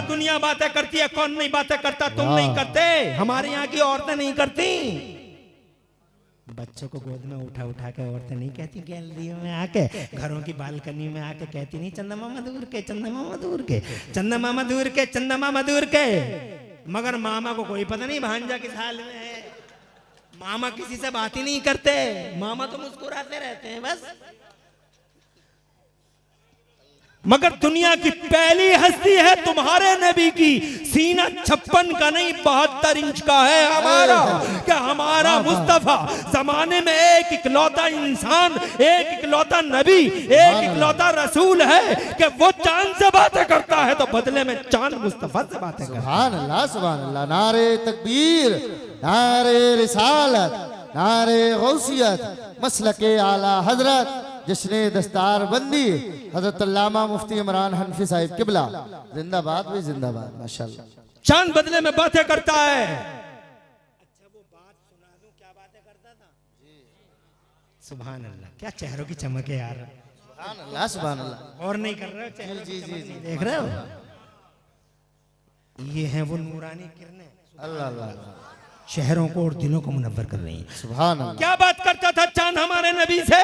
दुनिया बातें करती है, कौन नहीं बातें करता? तुम नहीं करते, हमारे यहाँ की औरतें नहीं करती। बच्चों को गोद में उठा उठा के औरतें नहीं कहती गैलरियों में आके, घरों की बालकनी में आके कहती नहीं चंदा मामा दूर के, चंदा मामा दूर के, चंदा मामा दूर के, चंदा मामा दूर के। मगर मामा को कोई पता नहीं भांजा किस हाल में है। मामा किसी से बात ही नहीं करते, मामा तो मुस्कुराते रहते हैं बस। मगर दुनिया की पहली हस्ती है तुम्हारे नबी की, सीना 56 का नहीं 72 इंच का है हमारा। क्या हमारा मुस्तफा जमाने में एक इकलौता इंसान, एक इकलौता नबी, एक इकलौता रसूल है कि वो चांद से बातें करता है तो बदले में चांद मुस्तफा से बातें करता है। सुभान अल्लाह, सुभान अल्लाह। नारे तकबीर, नारे रिसालत, नारे गौसियत, मसलके आला हजरत, जिसने दस्तार बंदी हजरत अल्लामा मुफ्ती इमरान हनफी साहिब किबला, जिंदाबाद भी जिंदाबाद। माशाल्लाह। चांद बदले में बातें करता है। अच्छा वो बात सुना दूं, क्या बातें करता था? सुभान अल्लाह, क्या चेहरों की चमक है यार। सुभान अल्लाह, सुभान अल्लाह। और नहीं कर रहे हो चेहरों जी की जी चमक जी, नहीं देख रहे हो? ये हैं वो नूरानी किरणें, अल्लाह अल्लाह, शहरों को और दिलों को मुनव्वर कर रही हैं। सुभान अल्लाह। क्या बात करता था चांद हमारे नबी से?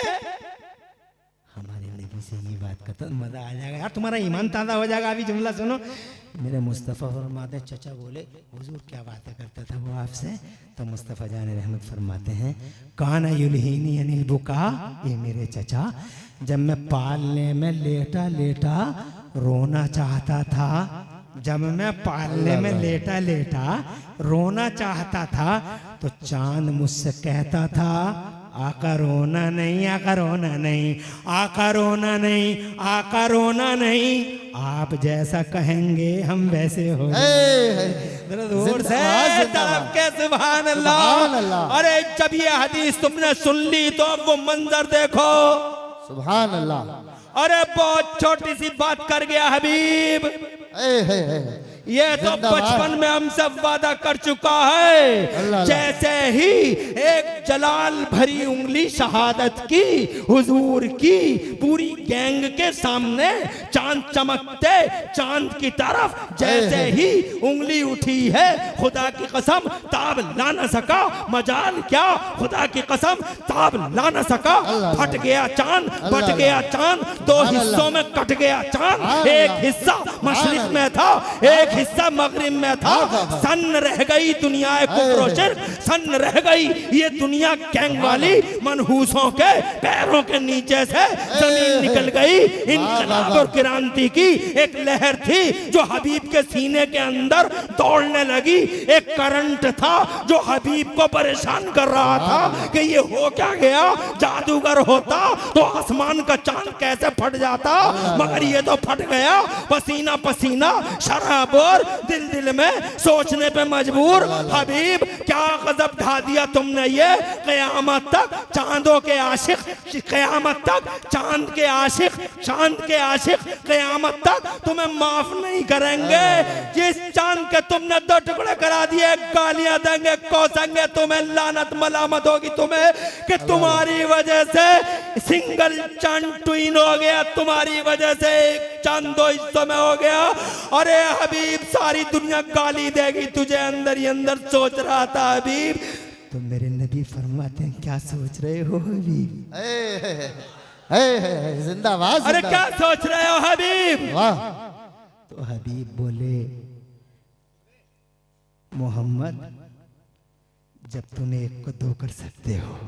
हमारे नबी से ये बात करता, मजा आ जाएगा यार, तुम्हारा ईमान ताज़ा हो जाएगा। अभी जुमला सुनो, मेरे मुस्तफ़ा फरमाते, चचा बोले हुजूर क्या बातें करता था वो आपसे? तो मुस्तफ़ा जान रहमत फरमाते हैं, काना युलहीनी अनिल बुका, ये मेरे चचा जब मैं पालने में लेटा लेटा रोना चाहता था, जब मैं पालने में लेटा लेटा रोना चाहता था तो चांद मुझसे कहता था, आका रोना नहीं, आका रोना नहीं, आका रोना नहीं, आका रोना नहीं, आप जैसा कहेंगे हम वैसे हो। दूर से तड़प के सुभान अल्लाह। अरे जब ये हदीस तुमने सुन ली तो अब वो मंजर देखो। सुभान अल्लाह। अरे बहुत छोटी सी बात कर गया हबीब। ये तो बचपन में हमसे वादा कर चुका है, जैसे ही एक जलाल भरी उंगली शहादत की हुजूर की पूरी गैंग के सामने चांद चमकते चांद की तरफ जैसे ही उंगली उठी है, खुदा की कसम ताब ला न सका, मजाल क्या खुदा की कसम ताब ला न सका। फट गया चांद, बट गया चांद, दो हिस्सों में कट गया चांद। एक हिस्सा मशरिक में था, एक हिस्सा मगरिब में था। सन रह गई दुनिया कुफर शिर्क, सन रह गई ये दुनिया गैंग वाली, मनहूसों के पैरों के नीचे से जमीन निकल गई। इनकलाब और क्रांति की एक लहर थी जो हबीब के सीने के अंदर दौड़ने लगी। एक करंट था जो हबीब को परेशान कर रहा था कि ये हो क्या गया, जादूगर होता तो आसमान का चांद कैसे फट जाता, मगर ये तो फट गया। पसीना पसीना, शराबोर, दिल दिल में सोचने पे मजबूर। हबीब क्या गजब ढा दिया तुमने ये, क़यामत तक चांदों के आशिक, क़यामत तक चांद के आशिक, चांद के आशिक क़यामत तक तुम्हें माफ नहीं करेंगे। जिस चांद के तुमने दो टुकड़े करा दिए, गालियां देंगे, कोसेंगे तुम्हें, लानत मलामत होगी तुम्हें कि तुम्हारी वजह से सिंगल चांद ट्विन हो गया, तुम्हारी वजह से एक चांद दो हिस्सों में हो गया। अरे हबीब सारी दुनिया गाली देगी तुझे, अंदर ही अंदर सोच रहा था हबीब। तो मेरे नबी फरमाते हैं क्या सोच रहे हो हबीब? जिंदाबाद। अरे क्या सोच रहे हो हबीब? वाह। तो हबीब बोले, मोहम्मद जब तुम एक को दो कर सकते हो,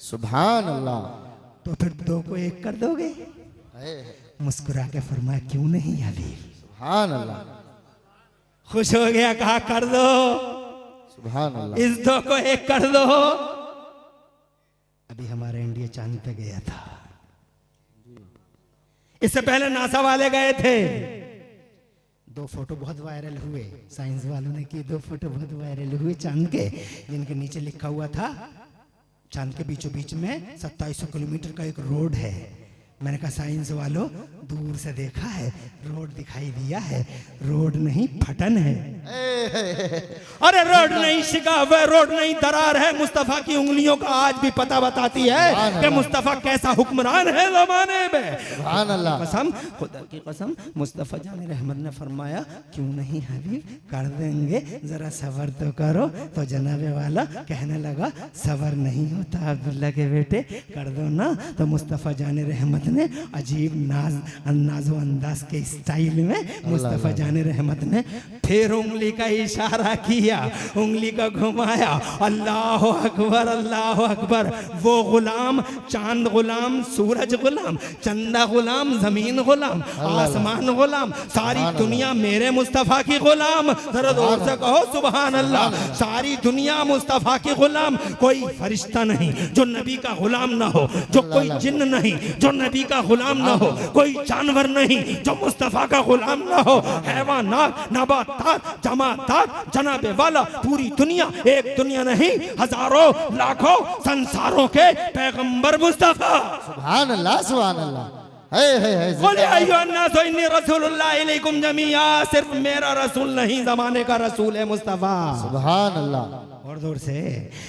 सुभान अल्लाह, तो फिर दो को एक कर दोगे? मुस्कुरा के फरमाया क्यों नहीं हबीब? सुभान अल्लाह। खुश हो गया, कहा कर दो, सुभान अल्लाह। इस दो को एक कर दो। अभी हमारा इंडिया चांद पे गया था, इससे पहले नासा वाले गए थे। दो फोटो बहुत वायरल हुए, साइंस वालों ने की, दो फोटो बहुत वायरल हुए चांद के, जिनके नीचे लिखा हुआ था चांद के बीचों बीच में 2700 किलोमीटर का एक रोड है। मैंने कहा साइंस वालों दूर से देखा है, रोड दिखाई दिया है, रोड नहीं फटन है। अरे रोड नहीं शिकाव है, रोड नहीं दरार है। मुस्तफा की उंगलियों का आज भी पता बताती है कि मुस्तफा कैसा हुक्मरान है जमाने में। कसम, खुदा की कसम, मुस्तफा जान रहमत ने फरमाया क्यों नहीं हबीब, कर देंगे, जरा सबर तो करो। तो जनाबे वाला कहने लगा सबर नहीं होता अब्दुल्ला के बेटे, कर दो ना। तो मुस्तफा जान रहमत ने अजीब नाजो अंदाज के स्टाइल में मुस्तफा जान रहमत ने फिर उंगली का इशारा किया, उंगली का घुमाया, अल्लाह अकबर अल्लाह अकबर। वो गुलाम, चांद गुलाम, सूरज गुलाम, चंदा गुलाम, जमीन गुलाम, आसमान गुलाम, सारी दुनिया मेरे मुस्तफा की गुलाम। जरा जोर से कहो सुभान अल्लाह। सारी दुनिया मुस्तफा की गुलाम। कोई फरिश्ता नहीं जो नबी का गुलाम ना हो, जो कोई जिन्न नहीं जो नबी का गुलाम ना हो, कोई जानवर नहीं जो मुस्तफा का गुलाम ना हो। हैवानात, नबातात, जमातात, जनाबे वाला पूरी दुनिया, एक दुनिया नहीं हजारों लाखों संसारों के पैगंबर मुस्तफा। सुभान अल्लाह, सुभान अल्लाह। रसूलुल्लाह इलैकुम जमीआ, सिर्फ मेरा रसूल नहीं जमाने का रसूल है मुस्तफा। सुभान अल्लाह। और दूर से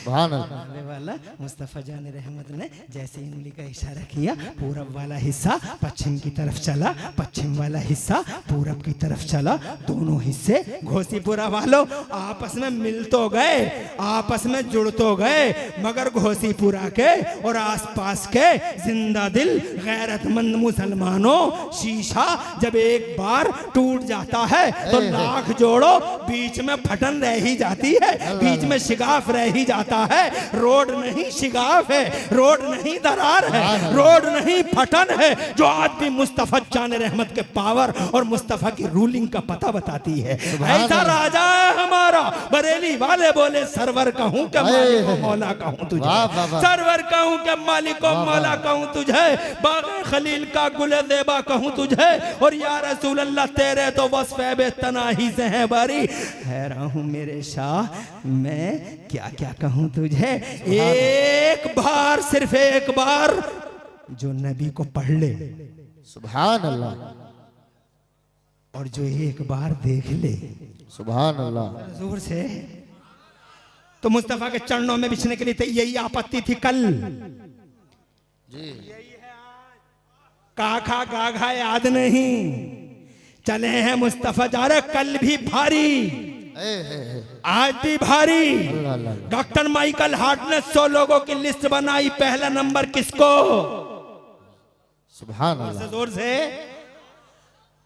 वाला मुस्तफा जान रहमत ने जैसे उंगली का इशारा किया, पूरब वाला हिस्सा पश्चिम की तरफ चला, पश्चिम वाला हिस्सा पूरब की तरफ चला। दोनों हिस्से घोसीपुरा वालों आपस में मिल तो गए, आपस में जुड़ तो गए, मगर घोसीपुरा के और आसपास के जिंदा दिल गैरतमंद मुसलमानों, शीशा जब एक बार टूट जाता है तो लाख जोड़ो बीच में फटन रह ही जाती है, बीच में शिगाफ रह ही जाता है। रोड नहीं शिगाफ है, रोड नहीं दरार है, रोड नहीं फटन है, जो आज भी मुस्तफा जान रहमत के पावर और मुस्तफा की रूलिंग का पता बताती है। ऐसा राजा है हमारा। बरेली वाले बोले सरवर कहूं के मालिक को मौला कहूं तुझे, सरवर कहूं के मालिक को मौला कहूं तुझे, बाग़े खलील का गुले देबा कहूं तुझे, और या रसूल अल्लाह तेरे तो वस्फ़े बेतनाही से है बारी। हैरान हूं मेरे शाह, मैं क्या क्या कहूं तुझे। एक बार, सिर्फ एक बार जो नबी को पढ़ ले, सुभान अल्लाह, और जो एक बार देख ले, सुभान अल्लाह, जोर से, तो मुस्तफा के चरणों में बिछने के लिए यही आपत्ति थी कल जी। काखा गाघा याद नहीं, चले हैं मुस्तफा जा रहे, कल भी भारी, आज भी भारी। डॉक्टर माइकल हार्ट ने 100 लोगों की लिस्ट बनाई, पहला नंबर किसको? सुभान अल्लाह। जोर से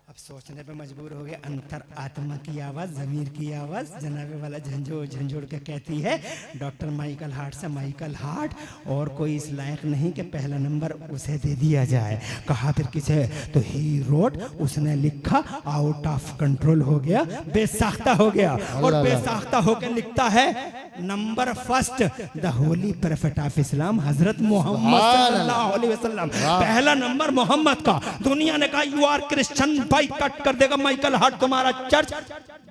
अब सोचने पे मजबूर हो गए। अंतर आत्मा की आवाज, जमीर की आवाज जनाबे वाला झंझोड़ झंझोड़ के कहती है डॉक्टर माइकल हार्ट से, माइकल हार्ट और कोई इस लायक नहीं कि पहला नंबर उसे दे दिया जाए। कहा फिर किसे? तो ही रोड, उसने लिखा आउट ऑफ कंट्रोल हो गया, बेसाख्ता हो गया, और बेसाख्ता होकर लिखता है number first the holy prophet of Islam हजरत मोहम्मद सल्लल्लाहु अलैहि वसल्लम। पहला नंबर मोहम्मद का। दुनिया ने कहा यू आर क्रिश्चियन, बाई कट कर देगा माइकल हार्ट तुम्हारा चर्च,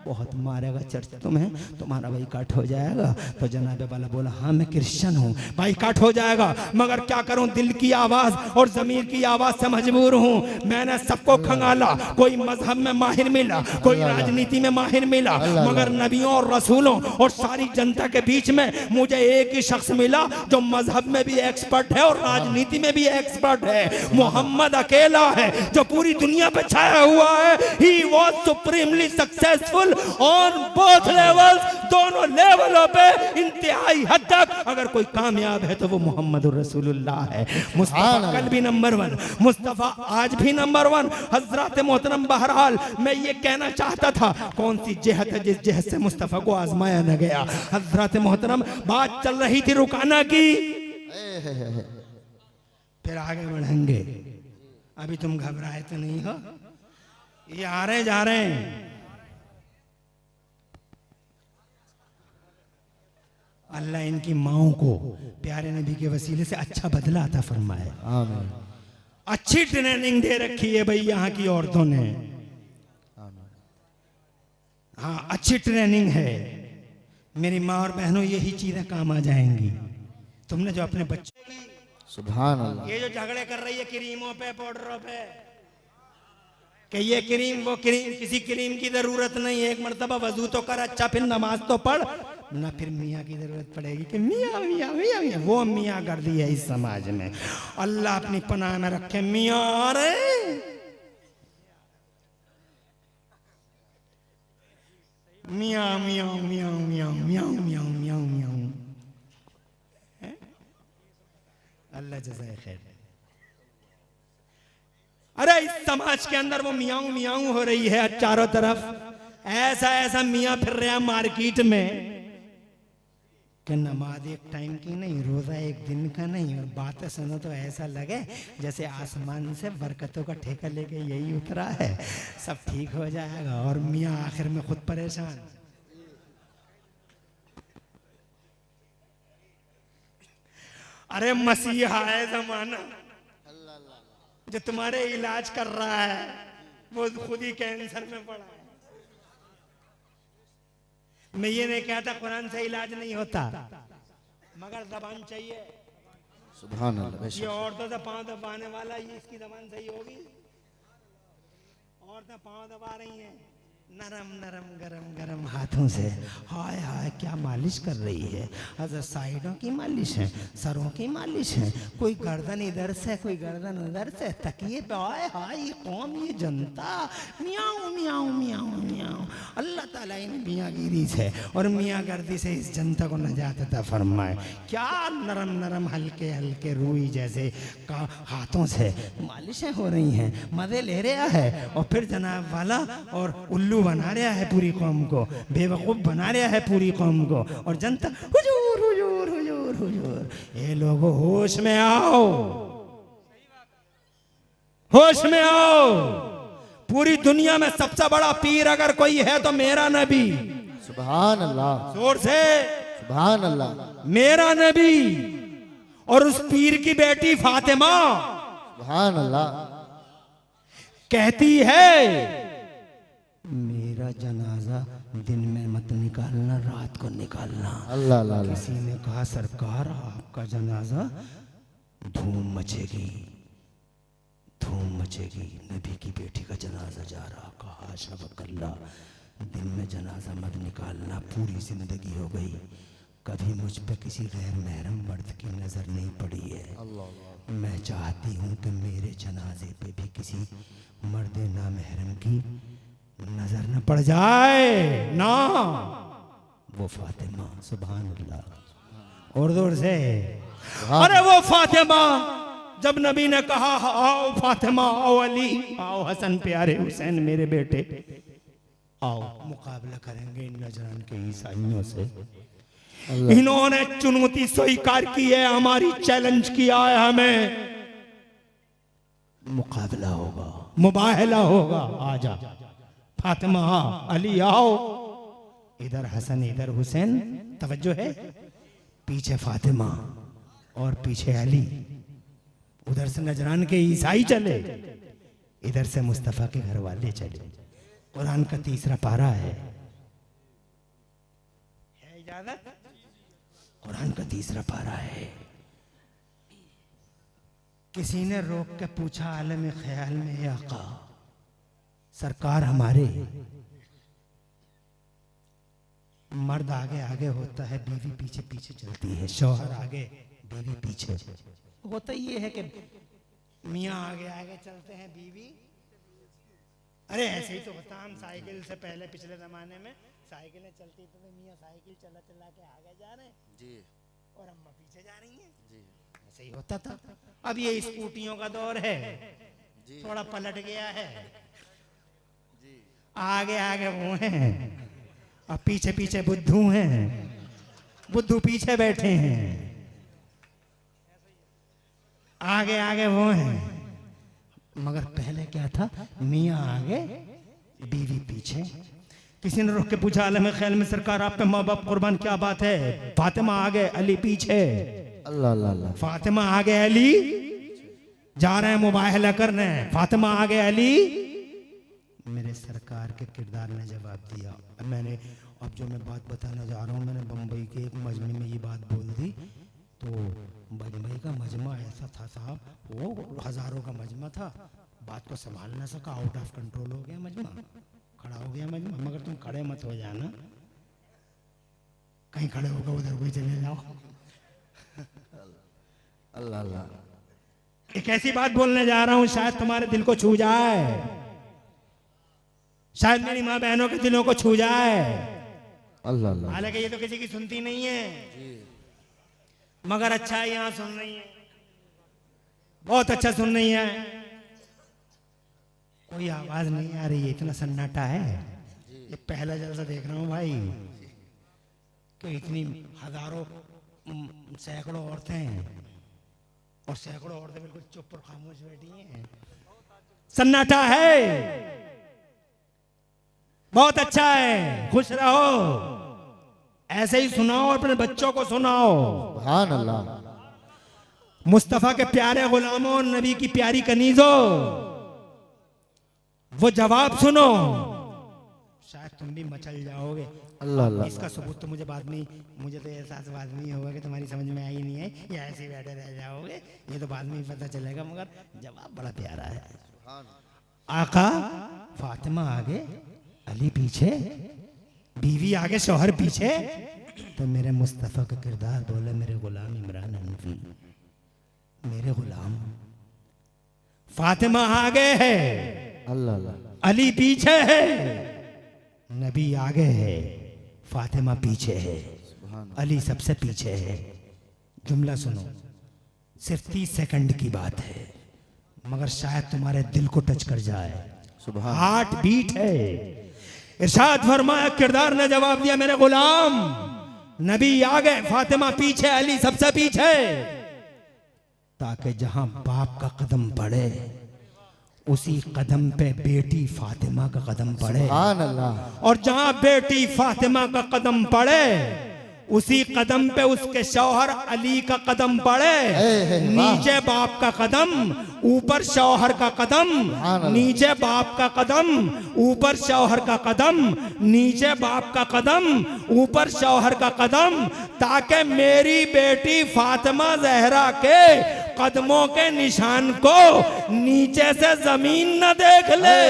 बहुत मारेगा चर्च तुम्हें, तुम्हारा बाइकाट हो जाएगा। तो जनाबे वाला बोला हाँ मैं क्रिश्चियन हूँ, बाइकाट हो जाएगा, मगर क्या करूँ, दिल की आवाज और जमीर की आवाज से मजबूर हूँ। मैंने सबको खंगाला, कोई मजहब में माहिर मिला, कोई राजनीति में माहिर मिला, मगर नबियों और रसूलों और सारी जनता के बीच में मुझे एक ही शख्स मिला जो मजहब में भी एक्सपर्ट है और राजनीति में भी एक्सपर्ट है। मोहम्मद अकेला है जो पूरी दुनिया पे छाया हुआ है। He was supremely successful on both levels, दोनों लेवलों पे इंतहाई हद तक अगर कोई कामयाब है तो वो मोहम्मद रसूलुल्लाह है। मुस्तफा कल भी नंबर 1, मुस्तफा आज भी नंबर 1। हजरत मोहतरम, बहरहाल मैं ये कहना चाहता था, कौन सी जेहत है जिस जेहत से मुस्तफा को आजमाया न गया। हजरत मोहतरम, बात चल रही थी रुकाना की, फिर आगे बढ़ेंगे। अभी तुम घबराए तो नहीं हो, ये आ रहे जा रहे हैं। अल्लाह इनकी माओं को प्यारे नबी के वसीले से अच्छा बदला अता फरमाए। आमीन। अच्छी ट्रेनिंग दे रखी है भाई यहाँ की औरतों ने। हाँ, अच्छी ट्रेनिंग है। मेरी माँ और बहनों, यही चीजें काम आ जाएंगी। तुमने जो अपने बच्चे, सुभान अल्लाह, ये जो झगड़े कर रही है क्रीमों पे, पाउडरों पे, कि ये क्रीम वो क्रीम, किसी क्रीम की जरूरत नहीं है। एक मर्तबा वजू तो कर अच्छा, फिर नमाज तो पढ़ ना, फिर मियाँ की जरूरत पड़ेगी कि मियाँ मियाँ मियाँ मियाँ। वो मियाँ गर्दी है इस समाज में, अल्लाह अपनी पनाह में रखे। मियाँ आ रहे, मियाँ मियाँ मियाँ मियाँ मियाँ मियाँ मियाँ मियाँ। अल्लाह जज़ाए खैर। अरे इस समाज के अंदर वो मियाऊ मियाऊ हो रही है चारों तरफ। ऐसा ऐसा मियाँ फिर रहा मार्केट में कि नमाज एक टाइम की नहीं, रोजा एक दिन का नहीं, और बातें सुनो तो ऐसा लगे जैसे आसमान से बरकतों का ठेका लेके यही उतरा है, सब ठीक हो जाएगा। और मियाँ आखिर में खुद परेशान। अरे मसीहा है जमाना जो तुम्हारे इलाज कर रहा है, वो खुद ही कैंसर में पड़ा है। मैं ये नहीं कहता कुरान से इलाज नहीं होता, मगर जबान चाहिए। सुभान अल्लाह। ये औरतों से पांव दबाने वाला, ये इसकी जबान सही होगी? औरतें पांव दबा रही हैं नरम नरम गरम गरम हाथों से, हाय हाय क्या मालिश कर रही है। अगर साइडों की मालिश है, सरों की मालिश है, कोई गर्दन इधर से कोई गर्दन उधर से, तकिए पे, हाय हाय ये कौम ये जनता, मियाऊं मियाऊं मियाऊं मियाऊं। अल्लाह ताला इन मियाँगिरी से और मियाँगर्दी से इस जनता को नजात अता फरमाए। क्या नरम नरम हल्के हल्के रूई जैसे का हाथों से मालिशें हो रही हैं, मजे ले रहा है। और फिर जनाब वाला और उल्लू बना रहा है पूरी कौम को, बेवकूफ बना रहा है पूरी कौम को, और जनता हुजूर हुजूर हुजूर हुजूर। ये लोगों होश में आओ, होश में आओ। पूरी दुनिया में सबसे बड़ा पीर अगर कोई है तो मेरा नबी। सुभान अल्लाह, जोर से सुभान अल्लाह। मेरा नबी और उस पीर की बेटी फातिमा सुभान अल्लाह कहती है मेरा जनाजा दिन में मत निकालना, रात को निकालना। अल्लाह अल्लाह। किसी ने कहा सरकार आपका जनाजा धूम मचेगी, धूम मचेगी, नबी की बेटी का जनाजा जा रहा। कहा शबकल्ला, दिन में जनाजा मत निकालना। पूरी जिंदगी हो गई, कभी मुझ पे किसी गैर महरम मर्द की नजर नहीं पड़ी है। मैं चाहती हूँ कि मेरे जनाजे पे भी किसी मर्द नामहरम की नजर न पड़ जाए ना। वो फातिमा, सुभान अल्लाह। और जोर से अरे वो फातिमा, जब नबी ने कहा आओ फातिमा, आओ अली, आओ हसन प्यारे हुसैन मेरे बेटे, आओ मुकाबला करेंगे इन नजरान के ईसाइयों से। इन्होंने चुनौती स्वीकार की है, हमारी चैलेंज किया है, हमें मुकाबला होगा, मुबाहला होगा। आजा फातिमा, अली आओ। इधर हसन इधर हुसैन, तवज्जो है, पीछे फातिमा और पीछे अली। उधर से नजरान के ईसाई चले, इधर से मुस्तफा के घर वाले चले। कुरान का तीसरा पारा है इजाजत? कुरान का तीसरा पारा है। किसी ने रोक के पूछा आलम ख्याल में, आका सरकार हमारे मर्द आगे आगे होता है, बीवी पीछे पीछे चलती है, शौहर आगे बीवी पीछे। होता ये है कि मियाँ आगे आगे चलते हैं, बीवी, अरे ऐसे ही तो होता। हम साइकिल से पहले पिछले जमाने में साइकिलें चलती तो मियाँ साइकिल चला चला के आगे जा रहे हैं जी, और अम्मा पीछे जा रही हैं जी, ऐसे ही होता था। अब ये स्कूटियों का दौर है, थोड़ा पलट गया है। आगे आगे वो हैं और पीछे पीछे बुद्धू हैं, बुद्धू पीछे बैठे हैं, आगे आगे वो हैं। मगर पहले क्या था, मियाँ आगे बीवी पीछे। किसी ने रुक के पूछा आलम ख्याल में, सरकार आप पे माँ बाप कुर्बान, क्या बात है? फातिमा आगे अली पीछे। अल्लाह अल्लाह। फातिमा आगे अली जा रहे हैं मुबाहला करने, फातिमा आगे अली। मेरे सरकार के किरदार ने जवाब दिया। मैंने अब जो मैं बात बताना जा रहा हूँ, मैंने बम्बई के एक मजमे में ये बात बोल दी। तो बम्बई का मजमा ऐसा था साहब, वो हजारों का मजमा था, बात को संभाल ना सका, आउट ऑफ कंट्रोल हो गया मजमा, खड़ा हो गया मजमा। मगर तुम खड़े मत हो जाना, कहीं खड़े होकर उधर कोई चले जाओ। अल्लाह अल्लाह। एक ऐसी बात बोलने जा रहा हूं शायद तुम्हारे दिल को छू जाए, शायद मेरी माँ बहनों के दिलों को छू जाए। अल्लाह अल्लाह। हालांकि ये तो किसी की सुनती नहीं है, मगर अच्छा है यहाँ सुन रही है, बहुत अच्छा सुन रही है। कोई आवाज नहीं आ रही है, इतना सन्नाटा है। ये पहला जलसा देख रहा हूँ भाई, कि इतनी हजारों सैकड़ों औरतें हैं और सैकड़ों औरतें बिल्कुल चुप और खामोश बैठी हैं। सन्नाटा है, बहुत अच्छा है, खुश रहो, ऐसे ही सुनाओ और अपने बच्चों को सुनाओ। सुभान अल्लाह। मुस्तफा के प्यारे गुलामों और नबी की प्यारी कनीजों, वो जवाब सुनो, शायद तुम भी मचल जाओगे। अल्लाह अल्लाह। इसका सबूत तो मुझे बाद में, मुझे तो एहसास बाद में ही होगा कि तुम्हारी समझ में आई नहीं है, या ऐसे ही बैठे रह जाओगे, ये तो बाद में ही पता चलेगा। मगर जवाब बड़ा प्यारा है। आका फातिमा आगे, अली पीछे, बीवी आगे, शौहर पीछे, तो मेरे मुस्तफा का किरदार बोले मेरे गुलाम इमरान हनफी, मेरे गुलाम। फातिमा आगे है, अल्लाह अल्लाह। अली पीछे है, नबी आगे है, फातिमा पीछे है, अली सबसे पीछे है। जुमला सुनो, सिर्फ 30 सेकंड की बात है, मगर शायद तुम्हारे दिल को टच कर जाए। हार्ट बीट है। इरशाद फरमाया, किरदार ने जवाब दिया मेरे गुलाम, नबी आगे, फातिमा पीछे, अली सबसे पीछे, ताकि जहां बाप का कदम पड़े उसी कदम पे बेटी फातिमा का कदम पड़े। सुभान अल्लाह। और जहां बेटी फातिमा का कदम पड़े उसी कदम पे उसके शौहर अली का कदम पड़े। नीचे बाप का कदम, ऊपर शौहर का कदम, नीचे बाप का कदम, ऊपर शौहर का कदम, नीचे बाप का कदम, ऊपर शौहर का कदम, ताकि मेरी बेटी फातिमा जहरा के कदमों के निशान को नीचे से जमीन न देख ले,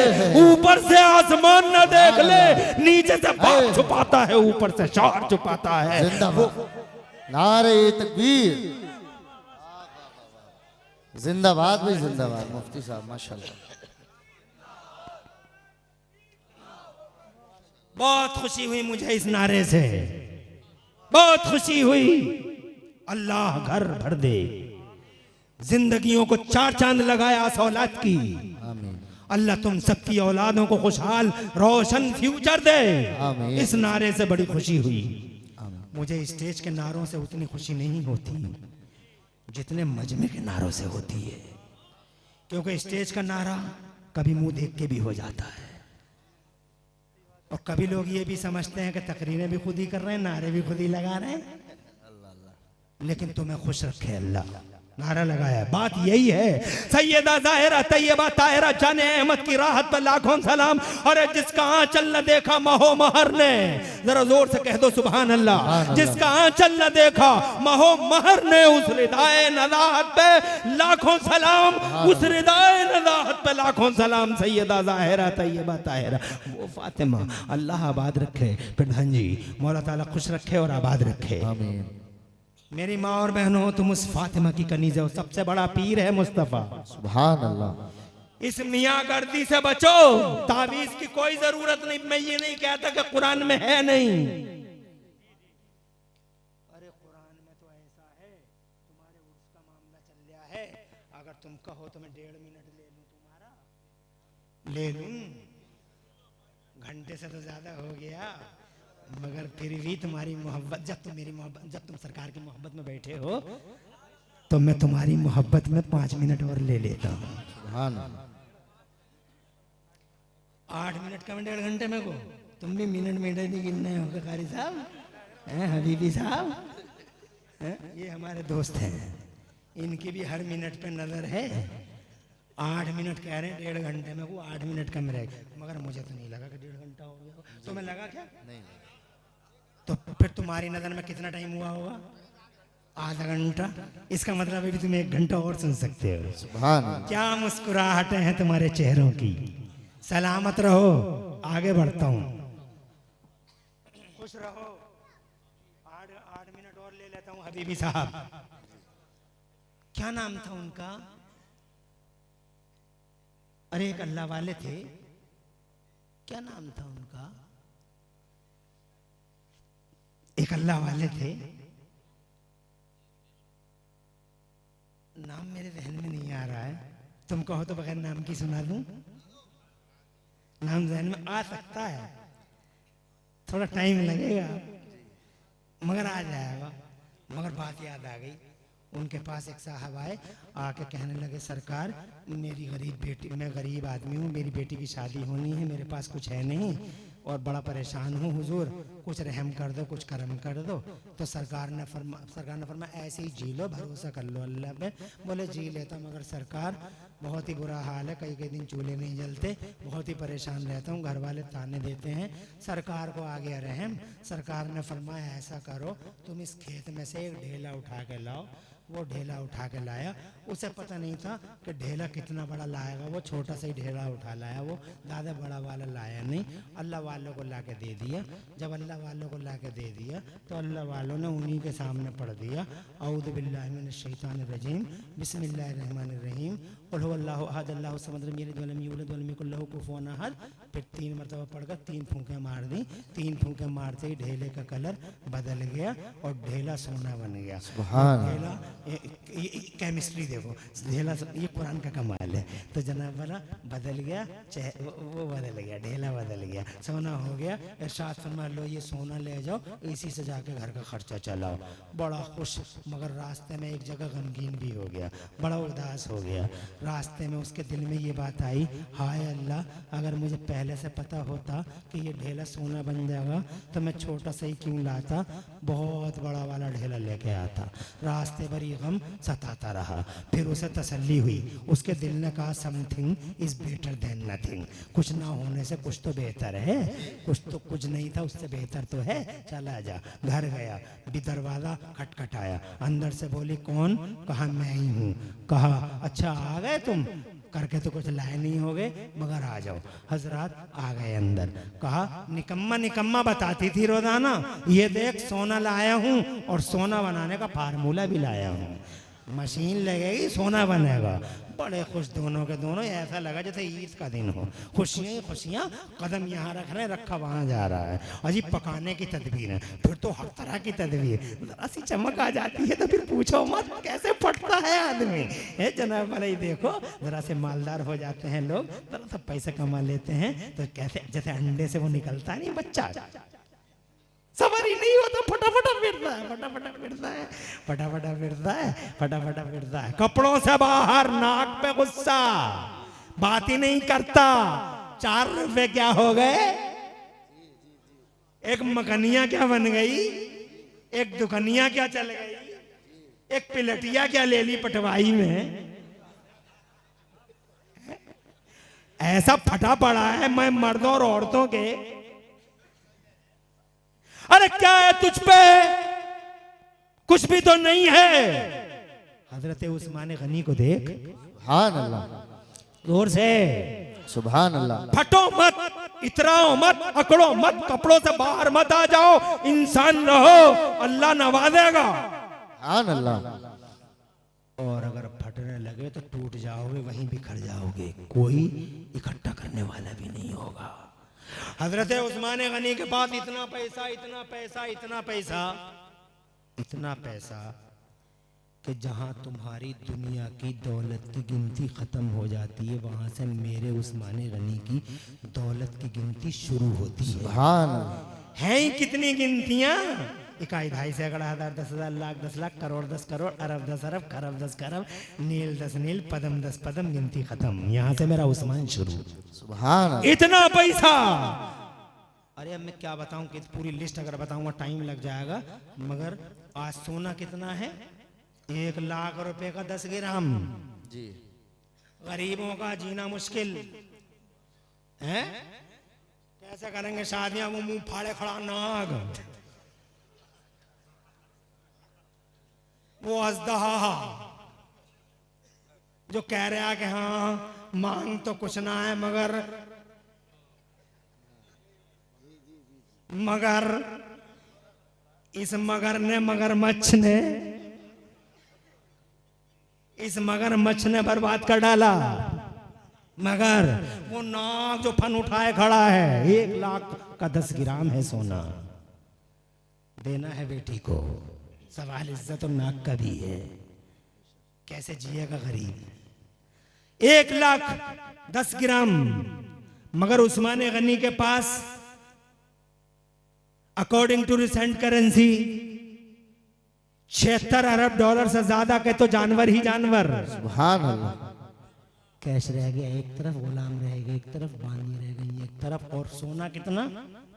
ऊपर से आसमान न देख ले। नीचे से बाप छुपाता है, ऊपर से शौहर छुपाता है। नारे तकबीर, जिंदाबाद भाई जिंदाबाद। मुफ्ती साहब माशाल्लाह। बहुत खुशी हुई मुझे इस नारे से, बहुत खुशी हुई। अल्लाह घर भर दे, जिंदगियों को 4 चांद लगाया इस औलाद की। आमीन। अल्लाह तुम सबकी औलादों को खुशहाल रोशन फ्यूचर दे। आमीन। इस नारे से बड़ी खुशी हुई। मुझे स्टेज के नारों से उतनी खुशी नहीं होती जितने मजमे के नारों से होती है, क्योंकि स्टेज का नारा कभी मुंह देख के भी हो जाता है, और कभी लोग ये भी समझते हैं कि तकरीरें भी खुद ही कर रहे हैं, नारे भी खुद ही लगा रहे हैं। लेकिन तुम्हें खुश रखे अल्लाह, नारा लगाया। बात यही है, सैयदा ज़ाहिरा तैयबा ताहिरा जाने अहमद की राहत पर लाखों सलाम। और जिसका आंचल न देखा महो महर ने, जरा जोर से कह दो सुभान अल्लाह। जिसका आंचल न देखा महो महर ने, उस रिदाए नज़ाहत पे लाखों सलाम, उस रिदाए नज़ाहत पे लाखों सलाम। सैयदा ज़ाहिरा तैयबा ताहिरा, वो फातिमा। अल्लाह आबाद रखे प्रधान जी, मौला ताला खुश रखे और आबाद रखे। आमीन। मेरी माँ और बहनों, तुम उस फातिमा की कनीज़ हो, सबसे बड़ा पीर है मुस्तफ़ा। सुभान अल्लाह। इस मियाँ गर्दी से बचो, तावीज़ की कोई जरूरत नहीं। मैं ये नहीं कहता कि कुरान में है नहीं, अरे कुरान में तो ऐसा है। तुम्हारे उर्स का मामला चल रहा है, अगर तुम कहो तो मैं 1.5 मिनट ले लूं तुम्हारा, ले लूं, घंटे से तो ज्यादा हो गया, मगर फिर भी तुम्हारी मोहब्बत, जब तुम मेरी मोहब्बत, जब तुम सरकार की मोहब्बत में बैठे हो तो मैं तुम्हारी मोहब्बत में 5 मिनट और ले लेता हूँ। सुभान अल्लाह। 8 मिनट का मैं 1.5 घंटे में को, तुम भी मिनट नहीं गिनने हो कारी साहब, हैं हबीबी साहब, हैं? ये हमारे दोस्त हैं, इनकी भी हर मिनट पे नजर है। 8 मिनट कह रहे हैं, 1.5 घंटे में को 8 मिनट कम रहेगा, मगर मुझे तो नहीं लगा कि 1.5 घंटा हो गया। तुम्हें लगा क्या? नहीं। तो फिर तुम्हारी नजर में कितना टाइम हुआ होगा? आधा घंटा, इसका मतलब अभी तुम 1 घंटा और सुन सकते हो। सुभान अल्लाह। क्या मुस्कुराहटें हैं तुम्हारे चेहरों की। सलामत रहो, आगे बढ़ता हूँ। खुश रहो। 8 मिनट और ले लेता हूँ। हबीबी साहब, क्या नाम था उनका? अरे एक अल्लाह वाले थे, क्या नाम था उनका? एक अल्लाह वाले थे, नाम मेरे जहन में नहीं आ रहा है। तुम कहो तो बगैर नाम की सुना दूं? नाम जहन में आ सकता है, थोड़ा टाइम लगेगा, मगर आ जाएगा। मगर बात याद आ गई। उनके पास एक साहब आए, आके कहने लगे, सरकार मेरी गरीब बेटी, मैं गरीब आदमी हूँ, मेरी बेटी की शादी होनी है, मेरे पास कुछ है नहीं और बड़ा परेशान हूँ हुजूर, कुछ रहम कर दो, कुछ करम कर दो। तो सरकार ने फरमा ऐसे ही जी लो, भरोसा कर लो अल्लाह पे। बोले जी लेता, मगर सरकार बहुत ही बुरा हाल है, कई कई दिन चूल्हे नहीं जलते, बहुत ही परेशान रहता हूँ, घर वाले ताने देते हैं, सरकार को आ गया रहम। सरकार ने फरमाया ऐसा करो, तुम इस खेत में से एक ढेला उठा के लाओ। वो ढेला उठा के लाया। उसे पता नहीं था कि ढेला कितना बड़ा लाएगा, वो छोटा सा ही ढेला उठा लाया, वो ज़्यादा बड़ा वाला लाया नहीं। अल्लाह वालों को ला के दे दिया। जब अल्लाह वालों को ला के दे दिया तो अल्लाह वालों ने उन्हीं के सामने पढ़ दिया, औज़ु बिल्लाहि मिनश शैतानिर रजीम, बिस्मिल्लाहिर रहमानिर रहीम, कुल हुवल्लाहु अहद, अल्लाहु समद, लम यलिद वलम यूलद वलम यकुल लहू कुफुवन अहद। फिर 3 मरतबा पढ़कर 3 फूंकें मार दी। 3 फूंकें मारते ही ढेले का कलर बदल गया और ढेला सोना बन गया। ढेला केमिस्ट्री देखो, ढेला ये कुरान का कमाल है। तो जनाब वाला बदल गया, वो बदल गया, ढेला बदल गया, सोना हो गया। इरशाद फरमा, लो ये सोना ले जाओ, इसी से जाके घर का खर्चा चलाओ। बड़ा खुश, मगर रास्ते में एक जगह गमगीन भी हो गया, बड़ा उदास हो गया। रास्ते में उसके दिल में ये बात आई, हाय अल्लाह, अगर मुझे पहले से पता होता कि ये ढेला सोना बन जाएगा तो मैं छोटा सा ही क्यों लाता, बहुत बड़ा वाला ढेला लेके आता। रास्ते भर ये गम सताता रहा। फिर उसे तसल्ली हुई, उसके दिल ने कहा something is better than nothing, कुछ ना होने से कुछ तो बेहतर है, कुछ नहीं था उससे बेहतर तो है, चला जा। घर गया, भी दरवाजा खटखटाया, अंदर से बोली कौन? कहा मैं ही हूँ। कहा अच्छा आ गए तुम, करके तो कुछ लाए नहीं हो गए, मगर आ जाओ। हजरत आ गए अंदर। कहा निकम्मा निकम्मा बताती थी रोजाना, ये देख सोना लाया हूँ और सोना बनाने का फार्मूला भी लाया हूँ, मशीन लगेगी सोना बनेगा। बड़े खुश दोनों के दोनों, ऐसा लगा जैसे ईद का दिन हो। खुशियाँ खुशियाँ, कदम यहाँ रख रहे हैं, रखा वहाँ जा रहा है। अजीब पकाने की तदबीर है, फिर तो हर तरह की तदबीर। जरा सी चमक आ जाती है तो फिर पूछो मत कैसे फटता है आदमी। है जनाब वाले, देखो जरा से मालदार हो जाते हैं लोग, जरा सा पैसा कमा लेते हैं तो कैसे जैसे अंडे से वो निकलता नहीं बच्चा, सबर ही नहीं होता, फटाफट फिरता है, फटाफट फिरता है, फटाफट फिरता है, फटाफट फिरता है। कपड़ों से बाहर, नाक पे गुस्सा, बात ही नहीं करता। 4 रुपए क्या हो गए, एक मकनिया क्या बन गई, एक दुकनिया क्या चल गई, एक पिलटिया क्या ले ली पटवाई में। ऐसा फटा पड़ा है मैं मर्दों और औरतों के। अरे क्या है तुझ पे, कुछ भी तो नहीं है। हजरत उस्मान गनी को देख, सुभान अल्लाह, जोर से सुभान अल्लाह। फटो मत, इतराओ मत, अकड़ो मत, कपड़ों से बाहर मत आ जाओ, इंसान रहो, अल्लाह नवाजेगा। सुभान अल्लाह। और अगर फटने लगे तो टूट जाओगे, वहीं बिखर जाओगे, कोई इकट्ठा करने वाला भी नहीं होगा। हजरत उस्मान गनी के पास इतना पैसा, इतना पैसा, इतना पैसा, इतना पैसा कि जहां तुम्हारी दुनिया की दौलत की गिनती खत्म हो जाती है, वहां से मेरे उस्मान गनी की दौलत की गिनती शुरू होती है। सुभान हैं ही कितनी गिनतियां, इकाई 2.5 सैकड़ा 1000 10,000 लाख 10 लाख करोड़ 10 करोड़ अरब 10 अरब खरब 10 खरब नील 10 नील पदम 10 पदम, गिनती खत्म। यहाँ से मेरा उस्मान शुरू। सुभान, इतना पैसा। अरे अब मैं क्या बताऊं कि पूरी लिस्ट अगर बताऊंगा टाइम लग जाएगा। मगर आज सोना कितना है, 1 लाख रुपए का 10 ग्राम जी। गरीबों का जीना मुश्किल है। कैसे करेंगे शादियां, वो मुंह फाड़े खड़ा नाग। वो अजदहा जो कह रहा कि हाँ मांग तो कुछ ना है मगर इस मगरमच्छ ने इस मगरमच्छ ने बर्बाद कर डाला। मगर वो नाग जो फन उठाए खड़ा है, 1 लाख का 10 ग्राम है सोना, देना है बेटी को। सवाल इज्जत और नाक का भी है, कैसे जिएगा गरीब। 1 लाख 10 ग्राम। मगर उस्मान गनी के पास अकॉर्डिंग टू रिसेंट करेंसी 76 अरब डॉलर से ज्यादा के तो जानवर ही जानवर। सुभान अल्लाह। कैश रह गया एक तरफ, गुलाम रह गए एक तरफ, बानी रह गई एक तरफ, और सोना कितना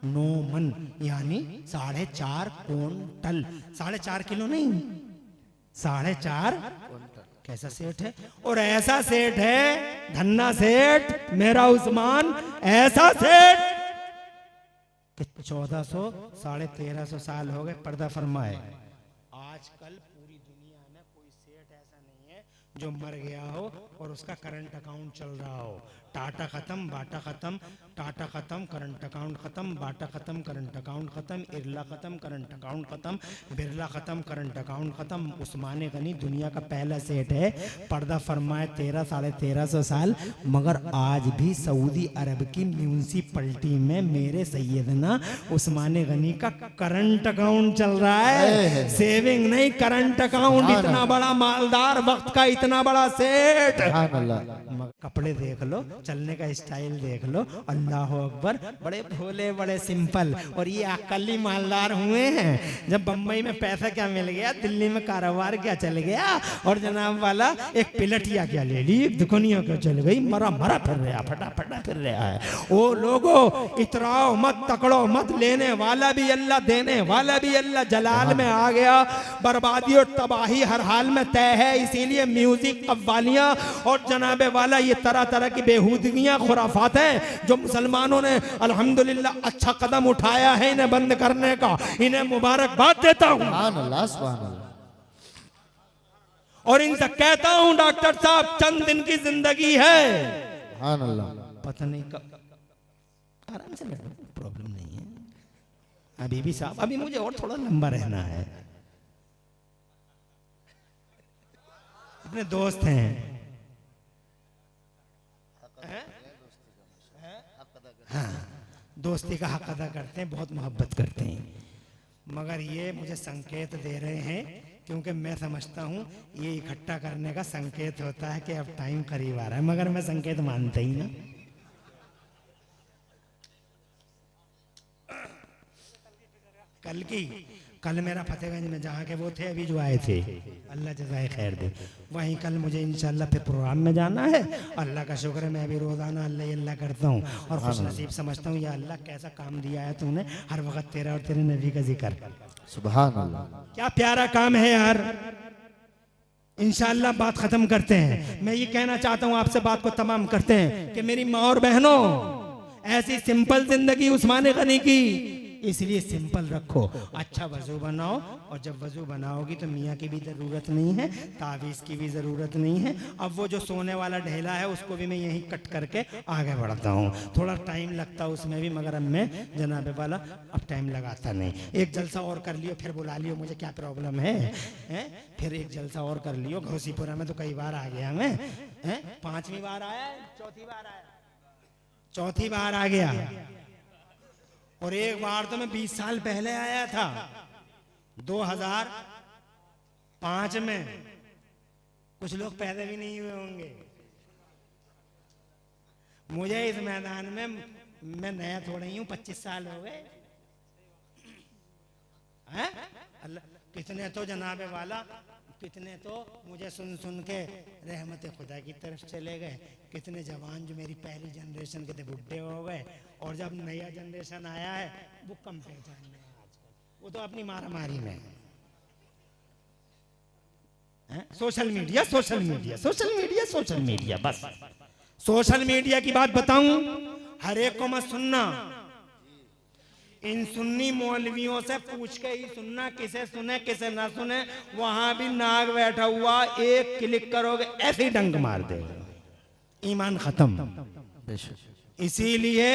9 मन यानी 4.5 क्विंटल। 4.5 किलो नहीं, 4.5। कैसा सेठ है, और ऐसा सेठ है धन्ना सेठ मेरा उस्मान, ऐसा सेठ कि 1400 1350 साल हो गए पर्दा फरमाए। आजकल पूरी दुनिया में कोई सेठ ऐसा नहीं है जो मर गया हो और उसका करंट अकाउंट चल रहा हो। टाटा खत्म, बाटा खत्म, टाटा खत्म, करंट अकाउंट खत्म, बाटा खत्म, करंट अकाउंट खत्म, इरला खत्म, करंट अकाउंट खत्म, बिरला खत्म, करंट अकाउंट खत्म। उस्मान गनी दुनिया का पहला सेठ है, पर्दा फरमाए 1300-1350 साल। मगर आज भी सऊदी अरब की म्यूनिसिपैलिटी में मेरे सैयदना उस्मान गनी का करंट अकाउंट चल रहा है, सेविंग नहीं, करंट अकाउंट। इतना बड़ा मालदार, वक्त का इतना बड़ा सेठ। कपड़े देख लो, चलने का स्टाइल देख लो, अल्लाह अकबर, बड़े भोले बड़े सिंपल। और ये अकली मालदार हुए हैं। जब बम्बई में पैसा क्या मिल गया, दिल्ली में कारोबार क्या चल गया, और जनाब वाला एक पिलटिया क्या ले ली, एक दुकानिया क्या चल गई, मरा मरा फिर रहा, फटा फटा फिर रहा है। ओ लोगो इतराओ मत, तकड़ो मत, लेने वाला भी अल्लाह, देने वाला भी अल्लाह। जलाल में आ गया, बर्बादी और तबाही हर हाल में तय है। इसीलिए म्यूजिक कव्वालियां और जनाबे वाला ये तरह तरह की बेहूदगियां, खुराफात हैं जो मुसलमानों ने अल्हम्दुलिल्लाह अच्छा कदम उठाया है इन्हें बंद करने का। इन्हें मुबारकबाद देता हूं और इनसे कहता हूं डॉक्टर साहब चंद दिन की जिंदगी है, पता नहीं कब, आराम से बैठो, प्रॉब्लम नहीं है। अभी भी साहब, अभी मुझे और थोड़ा लंबा रहना है। अपने दोस्त हैं, हाँ, दोस्ती का हक अदा करते हैं, बहुत मोहब्बत करते हैं। मगर ये मुझे संकेत दे रहे हैं, क्योंकि मैं समझता हूँ ये इकट्ठा करने का संकेत होता है कि अब टाइम करीब आ रहा है। मगर मैं संकेत मानता ही ना। कल मेरा फतेहगंज में जहाँ के वो थे, अभी जो आए थे, अल्लाह जज़ाए खैर दे, वहीं कल मुझे इंशाल्लाह फिर प्रोग्राम में जाना है। अल्लाह का शुक्र है, मैं अभी रोजाना अल्लाह अल्लाह करता हूँ और खुश नसीब समझता हूँ। या अल्लाह कैसा काम दिया है तूने, हर वक्त तेरा और तेरे नबी का जिक्र। सुभान अल्लाह, क्या प्यारा काम है यार। इंशाल्लाह बात खत्म करते हैं। मैं ये कहना चाहता हूँ आपसे, बात को तमाम करते हैं कि मेरी माँ और बहनों, ऐसी सिंपल जिंदगी उस्मान गनी की, इसलिए सिंपल रखो। अच्छा वजू बनाओ, और जब वजू बनाओगी तो मियाँ की भी ज़रूरत नहीं है, तावीज़ की भी ज़रूरत नहीं है। अब वो जो सोने वाला ढेला है उसको भी मैं यहीं कट करके आगे बढ़ता हूँ। थोड़ा टाइम लगता है उसमें भी, मगर अब मैं जनाबे वाला अब टाइम लगाता नहीं। एक जलसा और कर लियो, फिर बुला लियो, मुझे क्या प्रॉब्लम है, फिर एक जलसा और कर लियो। घोसीपुरा में तो कई बार आ गया मैं, 5वीं बार आया, चौथी बार आ गया। और एक बार तो मैं 20 साल पहले आया था, 2005 में। कुछ लोग पैदा भी नहीं हुए होंगे। मुझे इस मैदान में, मैं नया थोड़ा ही हूँ, 25 साल हो गए। अल्लाह, कितने तो जनाबे वाला, कितने तो मुझे सुन सुन के रहमत खुदा की तरफ चले गए। कितने जवान जो मेरी पहली जनरेशन के थे बुढ़े हो गए, और जब नया जनरेशन आया है वो कम पहचान में है आजकल, वो तो अपनी मारामारी में है। Social media, social media, social media, social media, बस सोशल मीडिया की बात बताऊं, हर एक को मत सुनना। इन सुन्नी मौलवियों से पूछ के ही सुनना, किसे सुने किसे ना सुने। वहां भी नाग बैठा हुआ, एक क्लिक करोगे ऐसे ही डंक मार देगा, ईमान खत्म। इसीलिए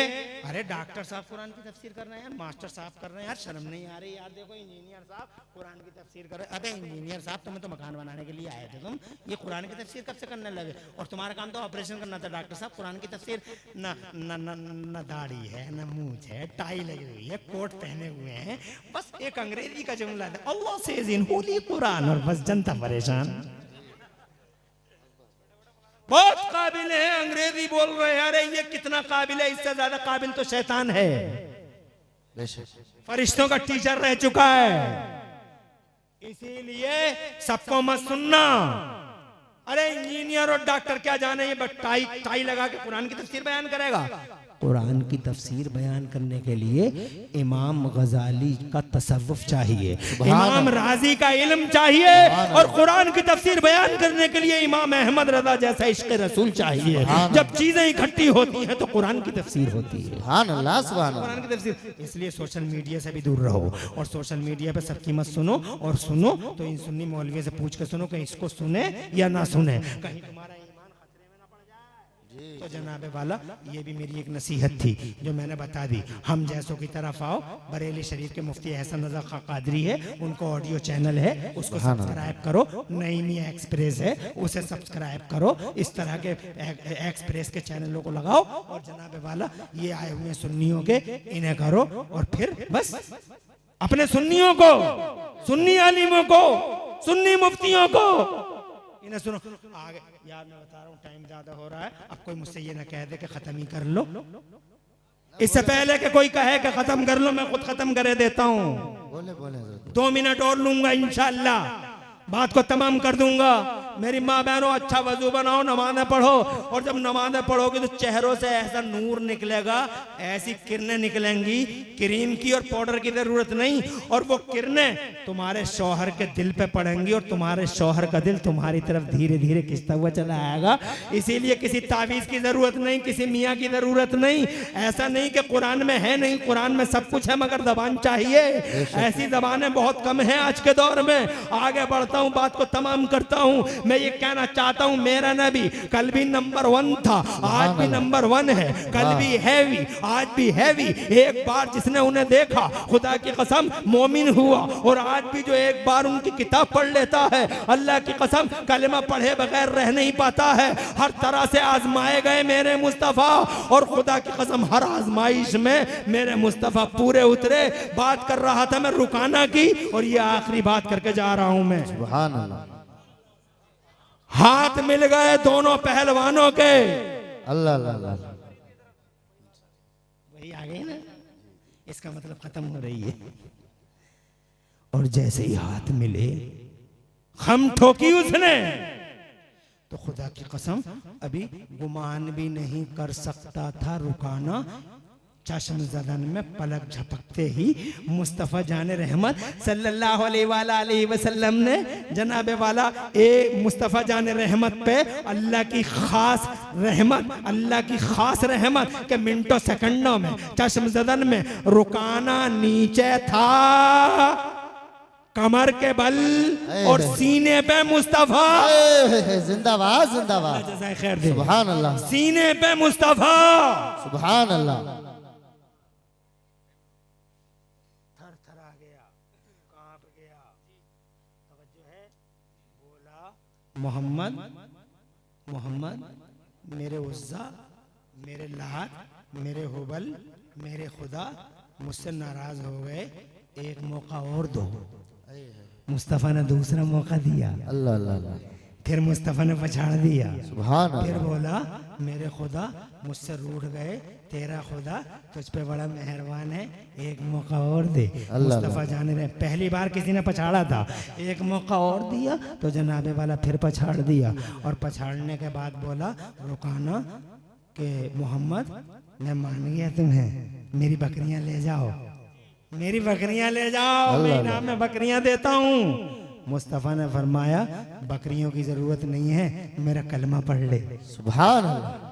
अरे डॉक्टर साहब कुरान की तफसीर कर रहे हैं यार, मास्टर साहब कर रहे हैं यार, शर्म नहीं आ रही यार। देखो इंजीनियर साहब कुरान की तफसीर कर रहे हैं। अबे इंजीनियर साहब तुम्हें तो मकान बनाने के लिए आए थे, तुम ये कुरान की तफसीर कब से करने लगे? और तुम्हारा काम तो ऑपरेशन करना था। डॉक्टर साहब कुरान की तफसीर न न न न दाढ़ी है, न मूंछ है, टाई लगी हुई है, कोट पहने हुए हैं, बस एक अंग्रेजी का जुमला है Allah says in Holi Quran, और बस जनता परेशान। बहुत काबिल है, अंग्रेजी बोल रहे हैं। अरे ये कितना काबिल है, इससे ज्यादा काबिल तो शैतान है, फरिश्तों का टीचर रह चुका है। इसीलिए सबको मत सुनना। अरे इंजीनियर और डॉक्टर क्या जाने, ये बस टाई लगा के कुरान की तफसीर बयान करेगा। कुरान की तफसीर बयान करने के लिए इमाम गजाली का तसव्वुफ चाहिए, इमाम राजी का इल्म चाहिए, और कुरान की तफसीर बयान करने के लिए इमाम अहमद रजा जैसा इश्क़ रसूल चाहिए। जब चीजें इकट्ठी होती हैं तो कुरान की तफसीर होती है। कुरान की तफसीर। इसलिए सोशल मीडिया से भी दूर रहो, और सोशल मीडिया पे सबकी मत सुनो, और सुनो तो इन सुन्नी मौलवी से पूछ के सुनो कि इसको सुने या ना सुने, कहीं तुम्हारा तो जनाबे वाला। ये भी मेरी एक नसीहत थी जो मैंने बता दी। हम जैसों की तरफ आओ। बरेली शरीफ के मुफ्ती एहसन रजा खां कादरी है, उनको ऑडियो चैनल है, उसको सब्सक्राइब करो। नई मियां एक्सप्रेस है, उसे सब्सक्राइब करो। इस तरह के एक्सप्रेस के चैनलों को लगाओ, और जनाबे वाला ये आए हुए सुन्नियों के इन्हें करो, और फिर बस अपने सुन्नियों को, सुन्नी आलिमों को, सुन्नी मुफ्तियों को इन्हें सुनो। आगे यार मैं बता रहा हूँ टाइम ज्यादा हो रहा है, अब कोई मुझसे ये ना कह दे कि खत्म ही कर लो। इससे पहले कि कोई कहे कि खत्म कर लो, मैं खुद खत्म करे देता हूँ। 2 मिनट और लूंगा, इंशाअल्लाह बात को तमाम कर दूंगा। मेरी माँ बहनों, अच्छा वजू बनाओ, नमाज़ें पढ़ो, और जब नमाज़ें पढ़ोगे तो चेहरों से ऐसा नूर निकलेगा, ऐसी किरणें निकलेंगी, क्रीम की और पाउडर की जरूरत नहीं, और वो किरणें तुम्हारे शौहर के दिल पे पड़ेंगी, और तुम्हारे शौहर का दिल तुम्हारी तरफ धीरे धीरे खिंचता हुआ चला आएगा। इसीलिए किसी तावीज़ की जरूरत नहीं, किसी मियाँ की जरूरत नहीं। ऐसा नहीं कि कुरान में है नहीं, कुरान में सब कुछ है, मगर जबान चाहिए। ऐसी जबानें बहुत कम है आज के दौर में। आगे बढ़ता हूँ, बात को तमाम करता हूँ। मैं ये कहना चाहता हूँ, मेरा नबी कल भी नंबर 1 था, आज भी नंबर 1 है, कल भी हैवी, आज भी हैवी। एक बार जिसने उन्हें देखा खुदा की कसम मोमिन हुआ, और आज भी जो एक बार उनकी किताब पढ़ लेता है, अल्लाह की कसम कलमा पढ़े बगैर रह नहीं पाता है। हर तरह से आजमाए गए मेरे मुस्तफ़ा, और खुदा की कसम हर आजमाइश में मेरे मुस्तफ़ा पूरे उतरे। बात कर रहा था मैं रुकाना की, और ये आखिरी बात करके जा रहा हूं मैं। सुभान अल्लाह। हाथ मिल गए दोनों पहलवानों के, अल्लाह अल्लाह, वही आ गई ना, इसका मतलब खत्म हो रही है। और जैसे ही हाथ मिले, हम ठोकी उसने, तो खुदा की कसम अभी गुमान भी नहीं कर सकता था रुकाना। चश्म ज़दन में पलक झपकते ही मुस्तफ़ा जाने रहमत सल्लल्लाहु अलैहि वसल्लम ने जनाबे वाला मुस्तफ़ा जाने रहमत पे अल्लाह की खास रहमत, अल्लाह की खास रहमत के मिनटों सेकंडों में चश्म ज़दन में रुकाना नीचे था, कमर के बल और सीने पे मुस्तफ़ा। जिंदाबाद जिंदाबाद, खैर दे, सुभान अल्लाह। सीने पे मुस्तफ़ा, सुभान अल्लाह। मोहम्मद मोहम्मद, मेरे उज़्ज़ा, मेरे लात, मेरे हुबल, मेरे खुदा मुझसे नाराज हो गए, एक मौका और दो। मुस्तफ़ा ने दूसरा मौका दिया, अल्लाह अल्लाह। फिर मुस्तफ़ा ने पछाड़ दिया, सुभान अल्लाह। फिर बोला मेरे खुदा मुझसे रूठ गए, तेरा खुदा तुझ पे बड़ा मेहरबान है, एक मौका और दे। मुस्तफ़ा जाने रहे, पहली बार किसी ने पछाड़ा था, एक मौका और दिया तो जनाबे वाला फिर पछाड़ दिया, और पछाड़ने के बाद बोला रुकाना के मोहम्मद मैं मान गया तुम्हें, मेरी बकरियां ले जाओ, मेरी बकरियां ले जाओ, मैं इनाम में बकरियां देता हूँ। मुस्तफ़ा ने फरमाया बकरियों की जरूरत नहीं है, मेरा कलमा पढ़ ले। सुभान अल्लाह।